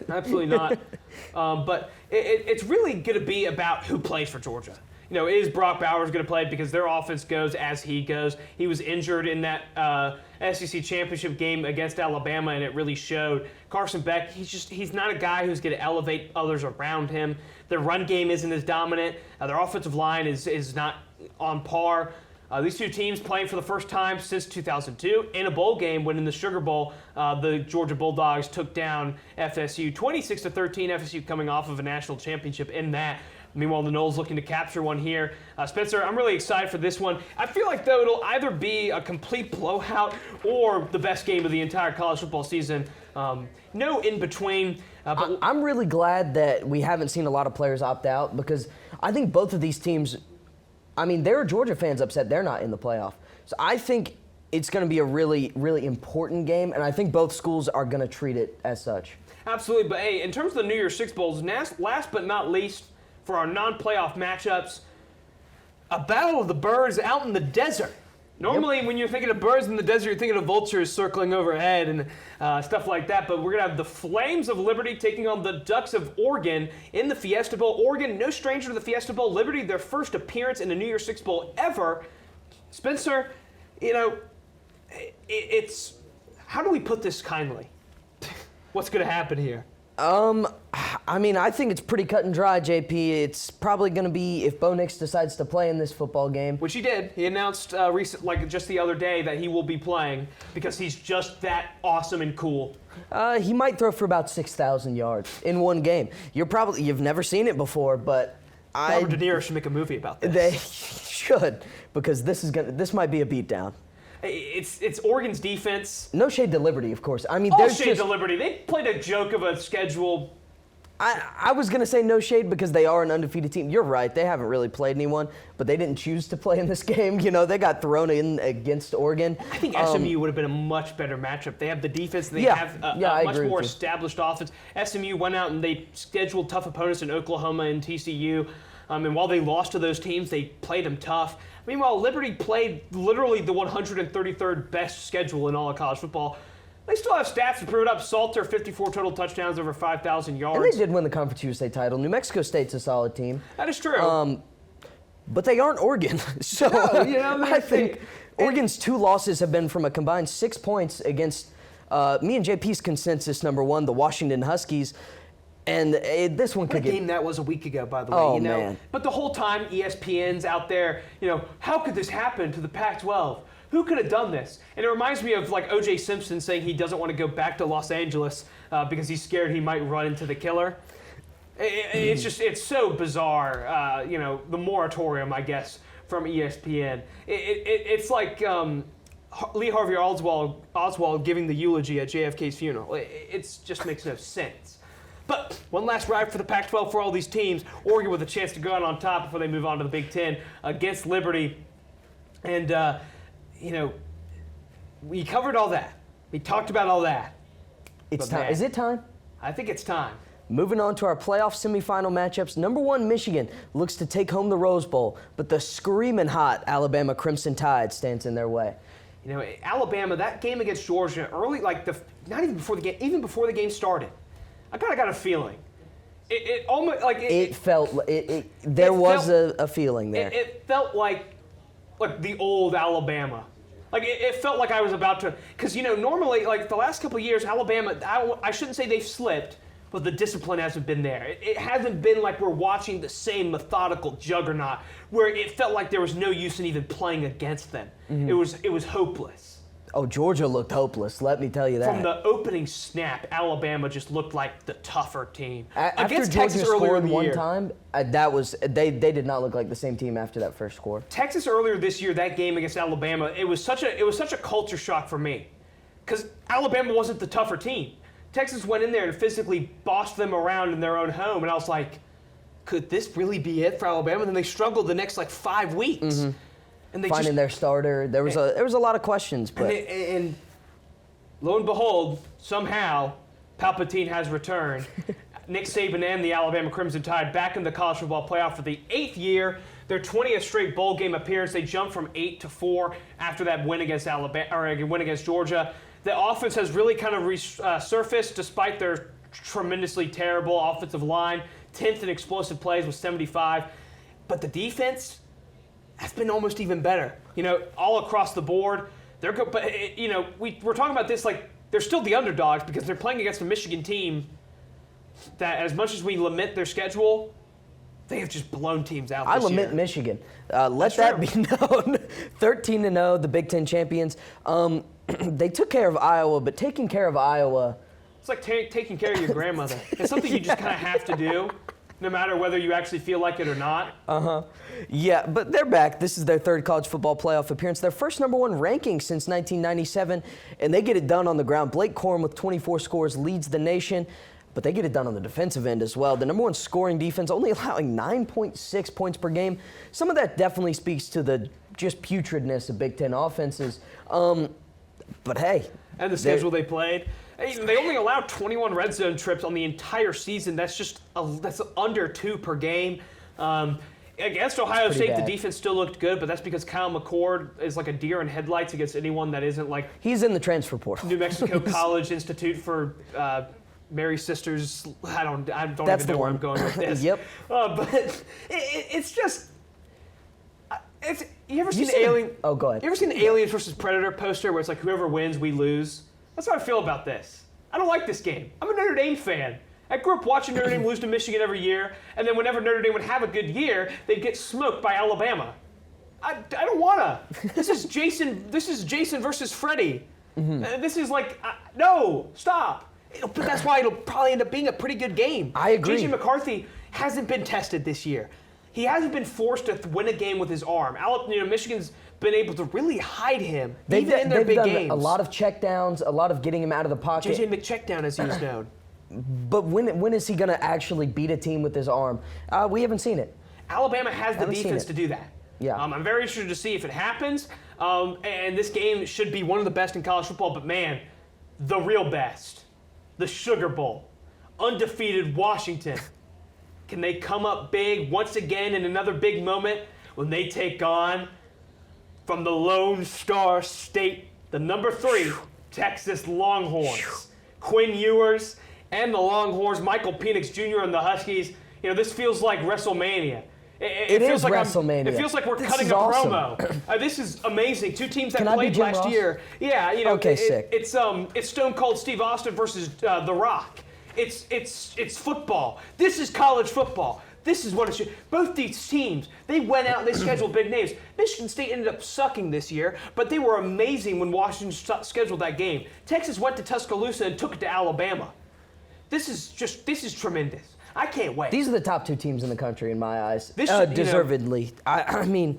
Absolutely not. But it's really going to be about who plays for Georgia. Is Brock Bowers going to play because their offense goes as he goes? He was injured in that SEC championship game against Alabama, and it really showed. Carson Beck, he's not a guy who's going to elevate others around him. Their run game isn't as dominant. Their offensive line is not on par. These two teams playing for the first time since 2002 in a bowl game, when in the Sugar Bowl, the Georgia Bulldogs took down FSU 26-13. FSU coming off of a national championship in that. Meanwhile, the Noles looking to capture one here. Spencer, I'm really excited for this one. I feel like, though, it'll either be a complete blowout or the best game of the entire college football season. No in between. But I'm really glad that we haven't seen a lot of players opt out because I think both of these teams, I mean, there are Georgia fans upset they're not in the playoff. So I think it's going to be a really, really important game, and I think both schools are going to treat it as such. Absolutely, but hey, in terms of the New Year's Six Bowls, last but not least, for our non-playoff matchups, a battle of the birds out in the desert. Normally, when you're thinking of birds in the desert, you're thinking of vultures circling overhead and stuff like that. But we're going to have the Flames of Liberty taking on the Ducks of Oregon in the Fiesta Bowl. Oregon, no stranger to the Fiesta Bowl. Liberty, their first appearance in a New Year's Six Bowl ever. Spencer, you know, it's how do we put this kindly? What's going to happen here? I mean, I think it's pretty cut and dry, JP. It's probably going to be if Bo Nix decides to play in this football game. Which he did. He announced just the other day that he will be playing because he's just that awesome and cool. He might throw for about 6,000 yards in one game. You've never seen it before, but Robert De Niro should make a movie about this. They should, because this might be a beatdown. It's Oregon's defense. No shade to Liberty, of course. I mean, All shade to Liberty. They played a joke of a schedule. I was going to say no shade because they are an undefeated team. You're right. They haven't really played anyone, but they didn't choose to play in this game. You know, they got thrown in against Oregon. I think SMU would have been a much better matchup. They have the defense. They have a much more established offense. SMU went out and they scheduled tough opponents in Oklahoma and TCU. And while they lost to those teams, they played them tough. Meanwhile, Liberty played literally the 133rd best schedule in all of college football. They still have stats to prove it up. Salter, 54 total touchdowns, over 5,000 yards. And they did win the Conference USA title. New Mexico State's a solid team. That is true. But they aren't Oregon. So no, you know, I think Oregon's 2 losses have been from a combined 6 points against me and JP's consensus number 1, the Washington Huskies. And this one could get... What a game that was a week ago, by the way. Oh, you know? man. But the whole time, ESPN's out there, you know, how could this happen to the Pac-12? Who could have done this? And it reminds me of like O.J. Simpson saying he doesn't want to go back to Los Angeles because he's scared he might run into the killer. It's so bizarre, you know, the moratorium, I guess, from ESPN. It's like Lee Harvey Oswald giving the eulogy at JFK's funeral. It just makes no sense. But one last ride for the Pac-12 for all these teams. Oregon with a chance to go out on top before they move on to the Big Ten against Liberty. And, you know, we covered all that. We talked about all that. It's time. Man, is it time? I think it's time. Moving on to our playoff semifinal matchups, number 1 Michigan looks to take home the Rose Bowl, but the screaming hot Alabama Crimson Tide stands in their way. You know, Alabama, that game against Georgia, early, like not even before the game, even before the game started, I kind of got a feeling. It almost like there was a feeling there. It felt like the old Alabama. Like it felt like I was about to, because you know normally like the last couple of years Alabama, I shouldn't say they've slipped, but the discipline hasn't been there. It hasn't been like we're watching the same methodical juggernaut where it felt like there was no use in even playing against them. Mm-hmm. It was hopeless. Oh, Georgia looked hopeless, let me tell you that. From the opening snap, Alabama just looked like the tougher team. After against Georgia Texas earlier in the scored year, one time, they did not look like the same team after that first score. Texas earlier this year, that game against Alabama, it was such a culture shock for me, because Alabama wasn't the tougher team. Texas went in there and physically bossed them around in their own home, and I was like, could this really be it for Alabama? And then they struggled the next 5 weeks. Mm-hmm. And finding their starter, there was a lot of questions, but and lo and behold, somehow Palpatine has returned. Nick Saban and the Alabama Crimson Tide back in the college football playoff for the 8th year. Their 20th straight bowl game appearance. They jumped from 8 to 4 after that win against win against Georgia. The offense has really kind of resurfaced despite their tremendously terrible offensive line. 10th in explosive plays with 75, but the defense has been almost even better. You know, all across the board. They're good, but you know, we're talking about this like they're still the underdogs because they're playing against a Michigan team that, as much as we lament their schedule, they have just blown teams out. I lament Michigan. Let that be known. 13-0, the Big Ten champions. They took care of Iowa, but taking care of Iowa. It's like taking care of your grandmother. It's something you just kind of have to do. no matter whether you actually feel like it or not. Yeah, but they're back. This is their third college football playoff appearance, their first #1 ranking since 1997, and they get it done on the ground. Blake Corum with 24 scores leads the nation, but they get it done on the defensive end as well. The #1 scoring defense, only allowing 9.6 points per game. Some of that definitely speaks to the just putridness of Big Ten offenses. But hey. And the schedule they played. They only allowed 21 red zone trips on the entire season. That's just that's under 2 per game. Against Ohio State, the defense still looked good, but that's because Kyle McCord is like a deer in headlights against anyone that isn't like He's in the transfer portal. New Mexico College Institute for Mary Sisters. I don't That's even know where I'm going with this. Yep. But it's just. You ever seen Alien? Oh, go ahead. You ever seen the Aliens versus Predator poster where it's like whoever wins, we lose? That's how I feel about this. I don't like this game. I'm a Notre Dame fan. I grew up watching Notre Dame lose to Michigan every year, and then whenever Notre Dame would have a good year, they'd get smoked by Alabama. I don't wanna. This is Jason versus Freddy. This is like no, stop. But that's why it'll probably end up being a pretty good game. I agree. J.J. McCarthy hasn't been tested this year. He hasn't been forced to win a game with his arm. Michigan's been able to really hide him, even in their big done games. A lot of checkdowns, a lot of getting him out of the pocket. J.J. McCheckdown, as he was known. But when is he going to actually beat a team with his arm? We haven't seen it. Alabama has the defense to do that. Yeah. I'm very interested to see if it happens. And this game should be one of the best in college football. But, man, the real best, the Sugar Bowl, undefeated Washington. Can they come up big once again in another big moment when they take on, from the Lone Star State, the #3 Texas Longhorns? Quinn Ewers and the Longhorns, Michael Penix Jr. and the Huskies. This feels like WrestleMania. It feels is like WrestleMania. It feels like we're This cutting is a awesome. promo. This is amazing. Two teams that Can I be played Jim last Ross? year. Yeah, Okay, sick. It's Stone Cold Steve Austin versus The Rock. It's football. This is college football. This is what it should. Both these teams, they went out and they scheduled big names. Michigan State ended up sucking this year, but they were amazing when Washington scheduled that game. Texas went to Tuscaloosa and took it to Alabama. This is tremendous. I can't wait. These are the top 2 teams in the country in my eyes. This should, deservedly. I mean,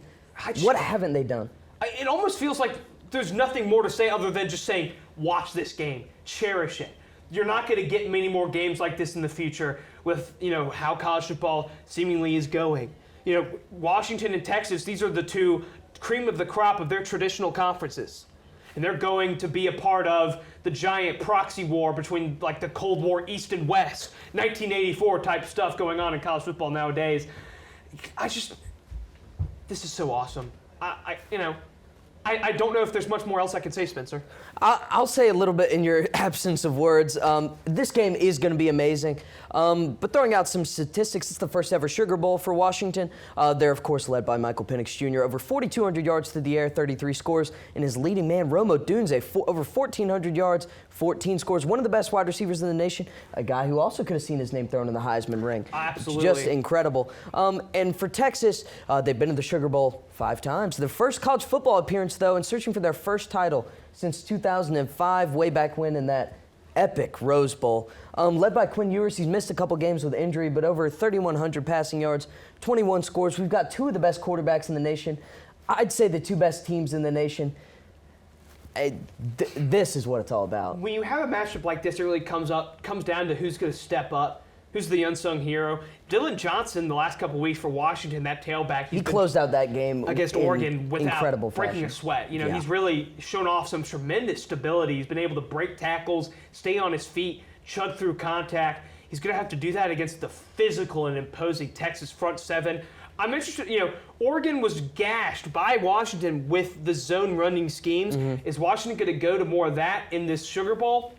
what haven't they done? It almost feels like there's nothing more to say other than just saying, watch this game, cherish it. You're not going to get many more games like this in the future with, how college football seemingly is going. Washington and Texas, these are the 2 cream of the crop of their traditional conferences. And they're going to be a part of the giant proxy war between like the Cold War East and West, 1984 type stuff going on in college football nowadays. This is so awesome. I don't know if there's much more else I can say, Spencer. I'll say a little bit in your absence of words. This game is going to be amazing. But throwing out some statistics, it's the first ever Sugar Bowl for Washington. They're, of course, led by Michael Penix Jr. Over 4,200 yards through the air, 33 scores. And his leading man, Rome Odunze, over 1,400 yards, 14 scores. One of the best wide receivers in the nation. A guy who also could have seen his name thrown in the Heisman ring. Absolutely. It's just incredible. And for Texas, they've been to the Sugar Bowl 5 times. Their first college football appearance, though, and searching for their first title since 2005, way back when in that epic Rose Bowl. Led by Quinn Ewers, he's missed a couple games with injury, but over 3,100 passing yards, 21 scores. We've got 2 of the best quarterbacks in the nation. I'd say the 2 best teams in the nation. This is what it's all about. When you have a matchup like this, it really comes down to who's going to step up, who's the unsung hero. Dylan Johnson, the last couple of weeks for Washington, that tailback. He closed out that game against Oregon without incredible breaking fashion. a sweat. He's really shown off some tremendous stability. He's been able to break tackles, stay on his feet, chug through contact. He's going to have to do that against the physical and imposing Texas front 7. I'm interested, Oregon was gashed by Washington with the zone running schemes. Is Washington going to go to more of that in this Sugar Bowl?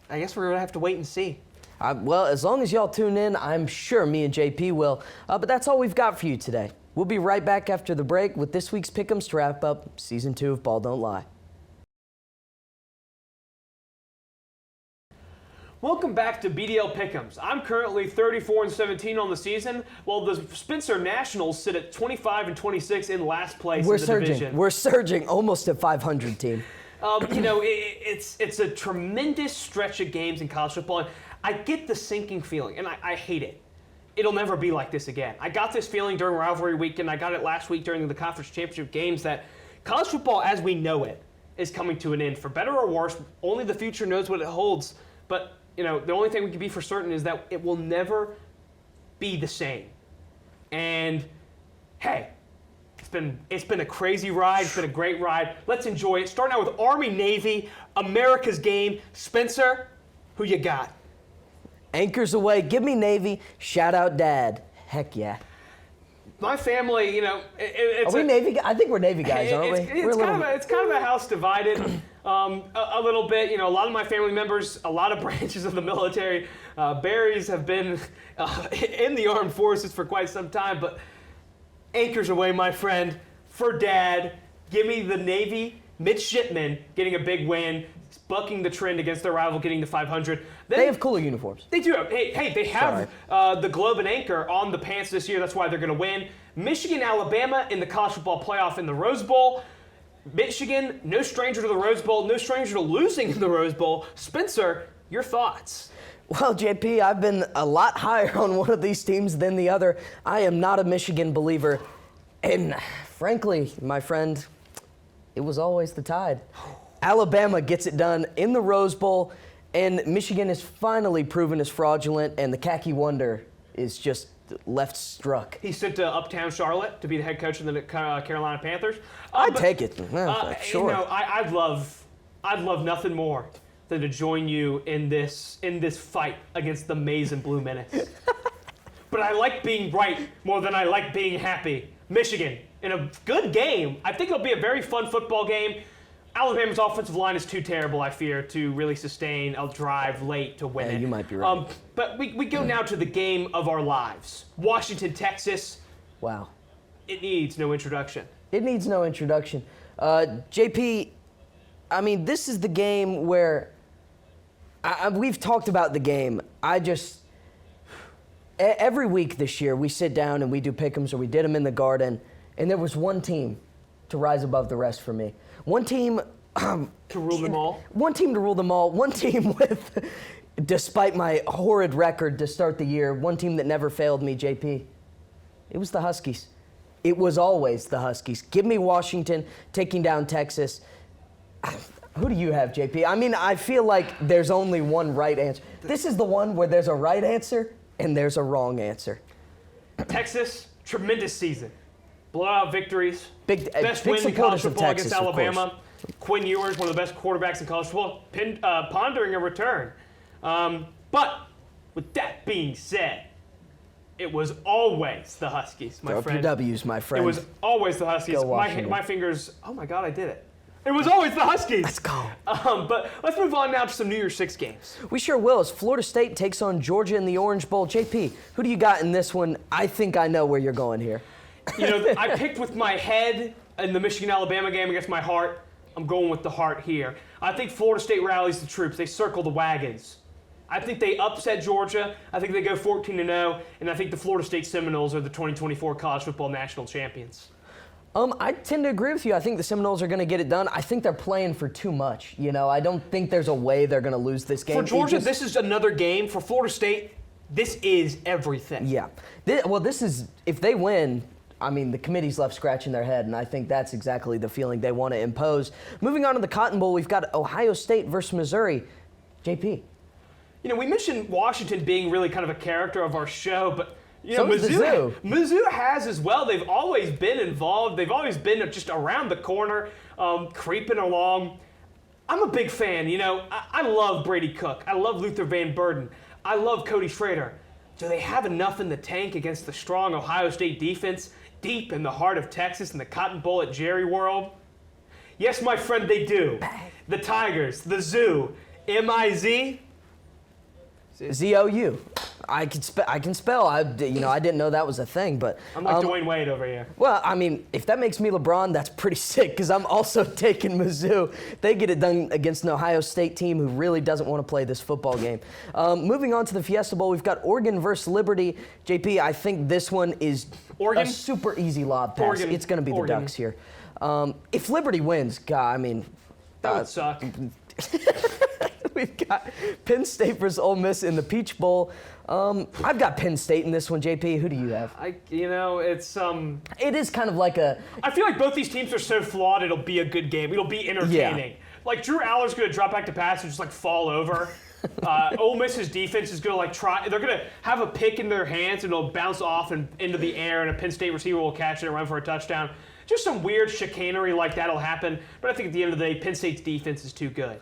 I guess we're going to have to wait and see. Well, as long as y'all tune in, I'm sure me and JP will. But that's all we've got for you today. We'll be right back after the break with this week's Pick'ems to wrap up Season 2 of Ball Don't Lie. Welcome back to BDL Pick'ems. I'm currently 34-17 on the season, while the Spencer Nationals sit at 25-26 in last place in the division. We're surging, almost at 500, team. It's a tremendous stretch of games in college football. And I get the sinking feeling, and I hate it. it'll never be like this again. I got this feeling during rivalry weekend. I got it last week during the conference championship games that college football as we know it is coming to an end. For better or worse, only the future knows what it holds. But, the only thing we can be for certain is that it will never be the same. And, hey, it's been a crazy ride. It's been a great ride. Let's enjoy it. Starting out with Army-Navy, America's game. Spencer, who you got? Anchors away. Give me Navy. Shout out Dad. Heck yeah. My family, it's Are we Navy guys? I think we're Navy guys, aren't we? It's kind of a house divided a little bit. A lot of my family members, a lot of branches of the military. Barrys have been in the armed forces for quite some time, but anchors away, my friend. For Dad, give me the Navy midshipmen getting a big win, bucking the trend against their rival, getting to 500. Then, they have cooler uniforms. They do. Hey, they have the Globe and Anchor on the pants this year. That's why they're going to win. Michigan, Alabama in the college football playoff in the Rose Bowl. Michigan, no stranger to the Rose Bowl, no stranger to losing in the Rose Bowl. Spencer, your thoughts? Well, JP, I've been a lot higher on one of these teams than the other. I am not a Michigan believer. And frankly, my friend, it was always the Tide. Alabama gets it done in the Rose Bowl, and Michigan is finally proven as fraudulent, and the khaki wonder is just left struck. He sent to Uptown Charlotte to be the head coach of the Carolina Panthers. I'd take it. Sure. I'd love nothing more than to join you in this fight against the Maize and Blue Menace. But I like being right more than I like being happy. Michigan, in a good game. I think it'll be a very fun football game. Alabama's offensive line is too terrible, I fear, to really sustain a drive late to win it. You might be right. But we go now to the game of our lives. Washington, Texas. Wow. It needs no introduction. It needs no introduction. JP, I mean, this is the game where we've talked about the game. Every week this year, we sit down and we do pick'ems, or we did them in the Garden, and there was one team to rise above the rest for me. One team to rule them all. One team to rule them all. One team with, despite my horrid record to start the year, one team that never failed me, JP. It was the Huskies. It was always the Huskies. Give me Washington taking down Texas. Who do you have, JP? I mean, I feel like there's only one right answer. This is the one where there's a right answer and there's a wrong answer. Texas, tremendous season. Blowout victories. Best big win in college supporters of football Texas, against Alabama. Quinn Ewers, one of the best quarterbacks in college football, pondering a return. But with that being said, it was always the Huskies, my Throw friend. up your W's, my friend. It was always the Huskies. Go Washington. My fingers, oh my God, I did it. It was always the Huskies. Let's go. But let's move on now to some New Year's Six games. We sure will. As Florida State takes on Georgia in the Orange Bowl. JP, who do you got in this one? I think I know where you're going here. I picked with my head in the Michigan-Alabama game against my heart. I'm going with the heart here. I think Florida State rallies the troops. They circle the wagons. I think they upset Georgia. I think they go 14-0, and I think the Florida State Seminoles are the 2024 college football national champions. I tend to agree with you. I think the Seminoles are going to get it done. I think they're playing for too much. I don't think there's a way they're going to lose this game. For Georgia, this is another game. For Florida State, this is everything. Yeah. This is, if they win, I mean, the committee's left scratching their head, and I think that's exactly the feeling they want to impose. Moving on to the Cotton Bowl, we've got Ohio State versus Missouri. JP. We mentioned Washington being really kind of a character of our show, but Mizzou has as well. They've always been involved. They've always been just around the corner, creeping along. I'm a big fan. I love Brady Cook. I love Luther Van Burden. I love Cody Schrader. Do they have enough in the tank against the strong Ohio State defense deep in the heart of Texas in the Cotton Bowl at Jerry World? Yes, my friend, they do. The Tigers, the Zoo, M-I-Z. Z-O-U. I can spell. I didn't know that was a thing, but I'm like Dwayne Wade over here. Well, I mean, if that makes me LeBron, that's pretty sick, because I'm also taking Mizzou. They get it done against an Ohio State team who really doesn't want to play this football game. Moving on to the Fiesta Bowl, we've got Oregon versus Liberty. JP, I think this one is a super easy lob pass. It's going to be the Ducks here. If Liberty wins, God, I mean, that would suck. We've got Penn State versus Ole Miss in the Peach Bowl. I've got Penn State in this one. JP, who do you have? It's It is kind of like a. I feel like both these teams are so flawed. It'll be a good game. It'll be entertaining. Yeah. Like Drew Aller's going to drop back to pass and just like fall over. Ole Miss's defense is going to like try. They're going to have a pick in their hands and it'll bounce off and into the air, and a Penn State receiver will catch it and run for a touchdown. Just some weird chicanery like that'll happen. But I think at the end of the day, Penn State's defense is too good.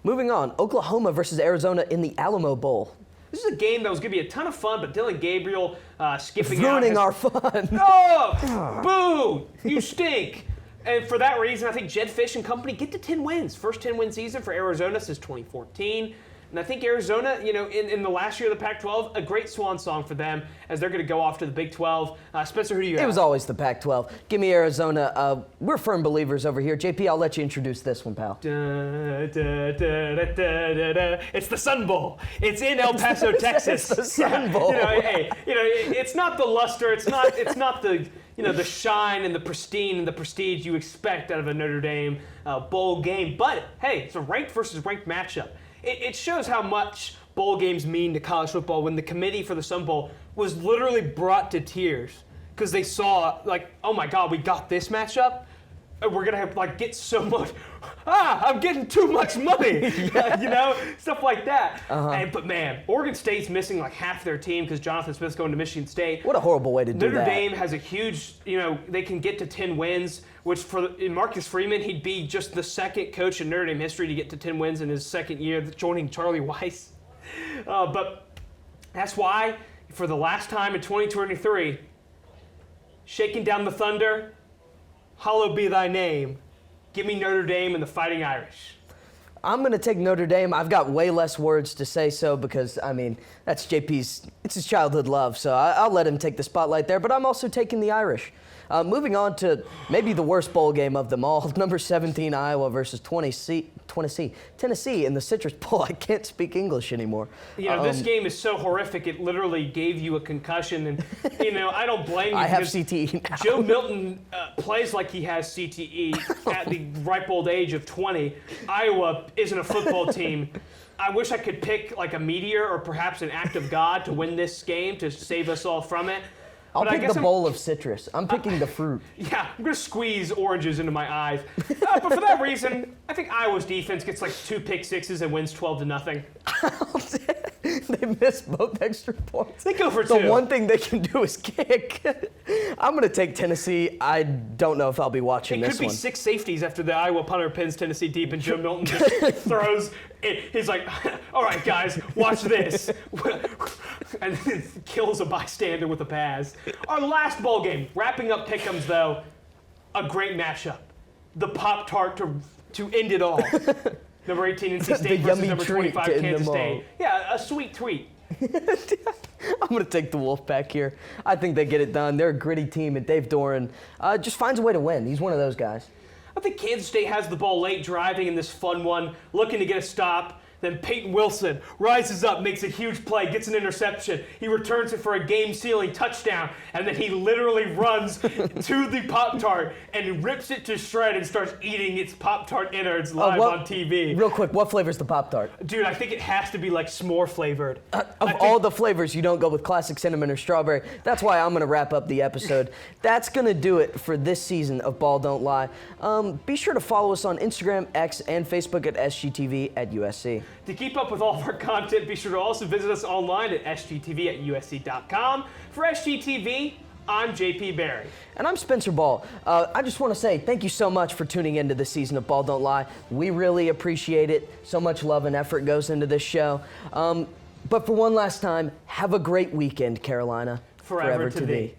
Moving on, Oklahoma versus Arizona in the Alamo Bowl. This is a game that was going to be a ton of fun, but Dylan Gabriel skipping out. Ruining our fun. Oh, boo! You stink. And for that reason, I think Jed Fish and company get to 10 wins. First 10-win season for Arizona since 2014. And I think Arizona, in the last year of the Pac-12, a great swan song for them as they're going to go off to the Big 12. Spencer, who do you have? It was always the Pac-12. Give me Arizona. We're firm believers over here. JP, I'll let you introduce this one, pal. It's the Sun Bowl. It's in El Paso, Texas. It's the Sun Bowl. It's not the luster. It's not the the shine and the pristine and the prestige you expect out of a Notre Dame bowl game. But hey, it's a ranked versus ranked matchup. It shows how much bowl games mean to college football when the committee for the Sun Bowl was literally brought to tears because they saw, like, oh my God, we got this matchup. We're going to have, get so much. I'm getting too much money. Stuff like that. But man, Oregon State's missing like half their team because Jonathan Smith's going to Michigan State. What a horrible way to do that. Notre Dame has a huge, they can get to 10 wins, which in Marcus Freeman, he'd be just the second coach in Notre Dame history to get to 10 wins in his second year, joining Charlie Weiss. But that's why, for the last time in 2023, shaking down the thunder, hallowed be thy name. Give me Notre Dame and the Fighting Irish. I'm going to take Notre Dame. I've got way less words to say so because, that's JP's, it's his childhood love, so I'll let him take the spotlight there, but I'm also taking the Irish. Moving on to maybe the worst bowl game of them all, number 17 Iowa versus Tennessee in the Citrus Bowl. I can't speak English anymore. This game is so horrific, it literally gave you a concussion, and I don't blame you. I have CTE now. Joe Milton plays like he has CTE at the ripe old age of 20. Iowa isn't a football team. I wish I could pick like a meteor or perhaps an act of God to win this game to save us all from it. I'll pick the bowl of citrus. I'm picking the fruit. Yeah, I'm going to squeeze oranges into my eyes. But for that reason, I think Iowa's defense gets like 2 pick sixes and wins 12-0. They miss both extra points. They go for 2. The one thing they can do is kick. I'm going to take Tennessee. I don't know if I'll be watching this one. It could be 6 safeties after the Iowa punter pins Tennessee deep and Joe Milton just throws it. He's like, all right, guys, watch this. And then kills a bystander with a pass. Our last bowl game, wrapping up pick'ems though, a great matchup. The Pop-Tart to end it all. Number 18 NC State versus number 25 Kansas State. Yeah, a sweet tweet. I'm going to take the Wolfpack here. I think they get it done. They're a gritty team, and Dave Doran just finds a way to win. He's one of those guys. I think Kansas State has the ball late, driving in this fun one, looking to get a stop. Then Peyton Wilson rises up, makes a huge play, gets an interception. He returns it for a game-sealing touchdown, and then he literally runs to the Pop-Tart and rips it to shred and starts eating its Pop-Tart innards live on TV. Real quick, what flavor's the Pop-Tart? Dude, I think it has to be like s'more flavored. Of all the flavors, you don't go with classic cinnamon or strawberry. That's why I'm going to wrap up the episode. That's going to do it for this season of Ball Don't Lie. Be sure to follow us on Instagram, X, and Facebook at SGTV at USC. To keep up with all of our content, be sure to also visit us online at sgtv@usc.com. For SGTV, I'm JP Barry. And I'm Spencer Ball. I just want to say thank you so much for tuning into this season of Ball Don't Lie. We really appreciate it. So much love and effort goes into this show. But for one last time, have a great weekend, Carolina. Forever to thee.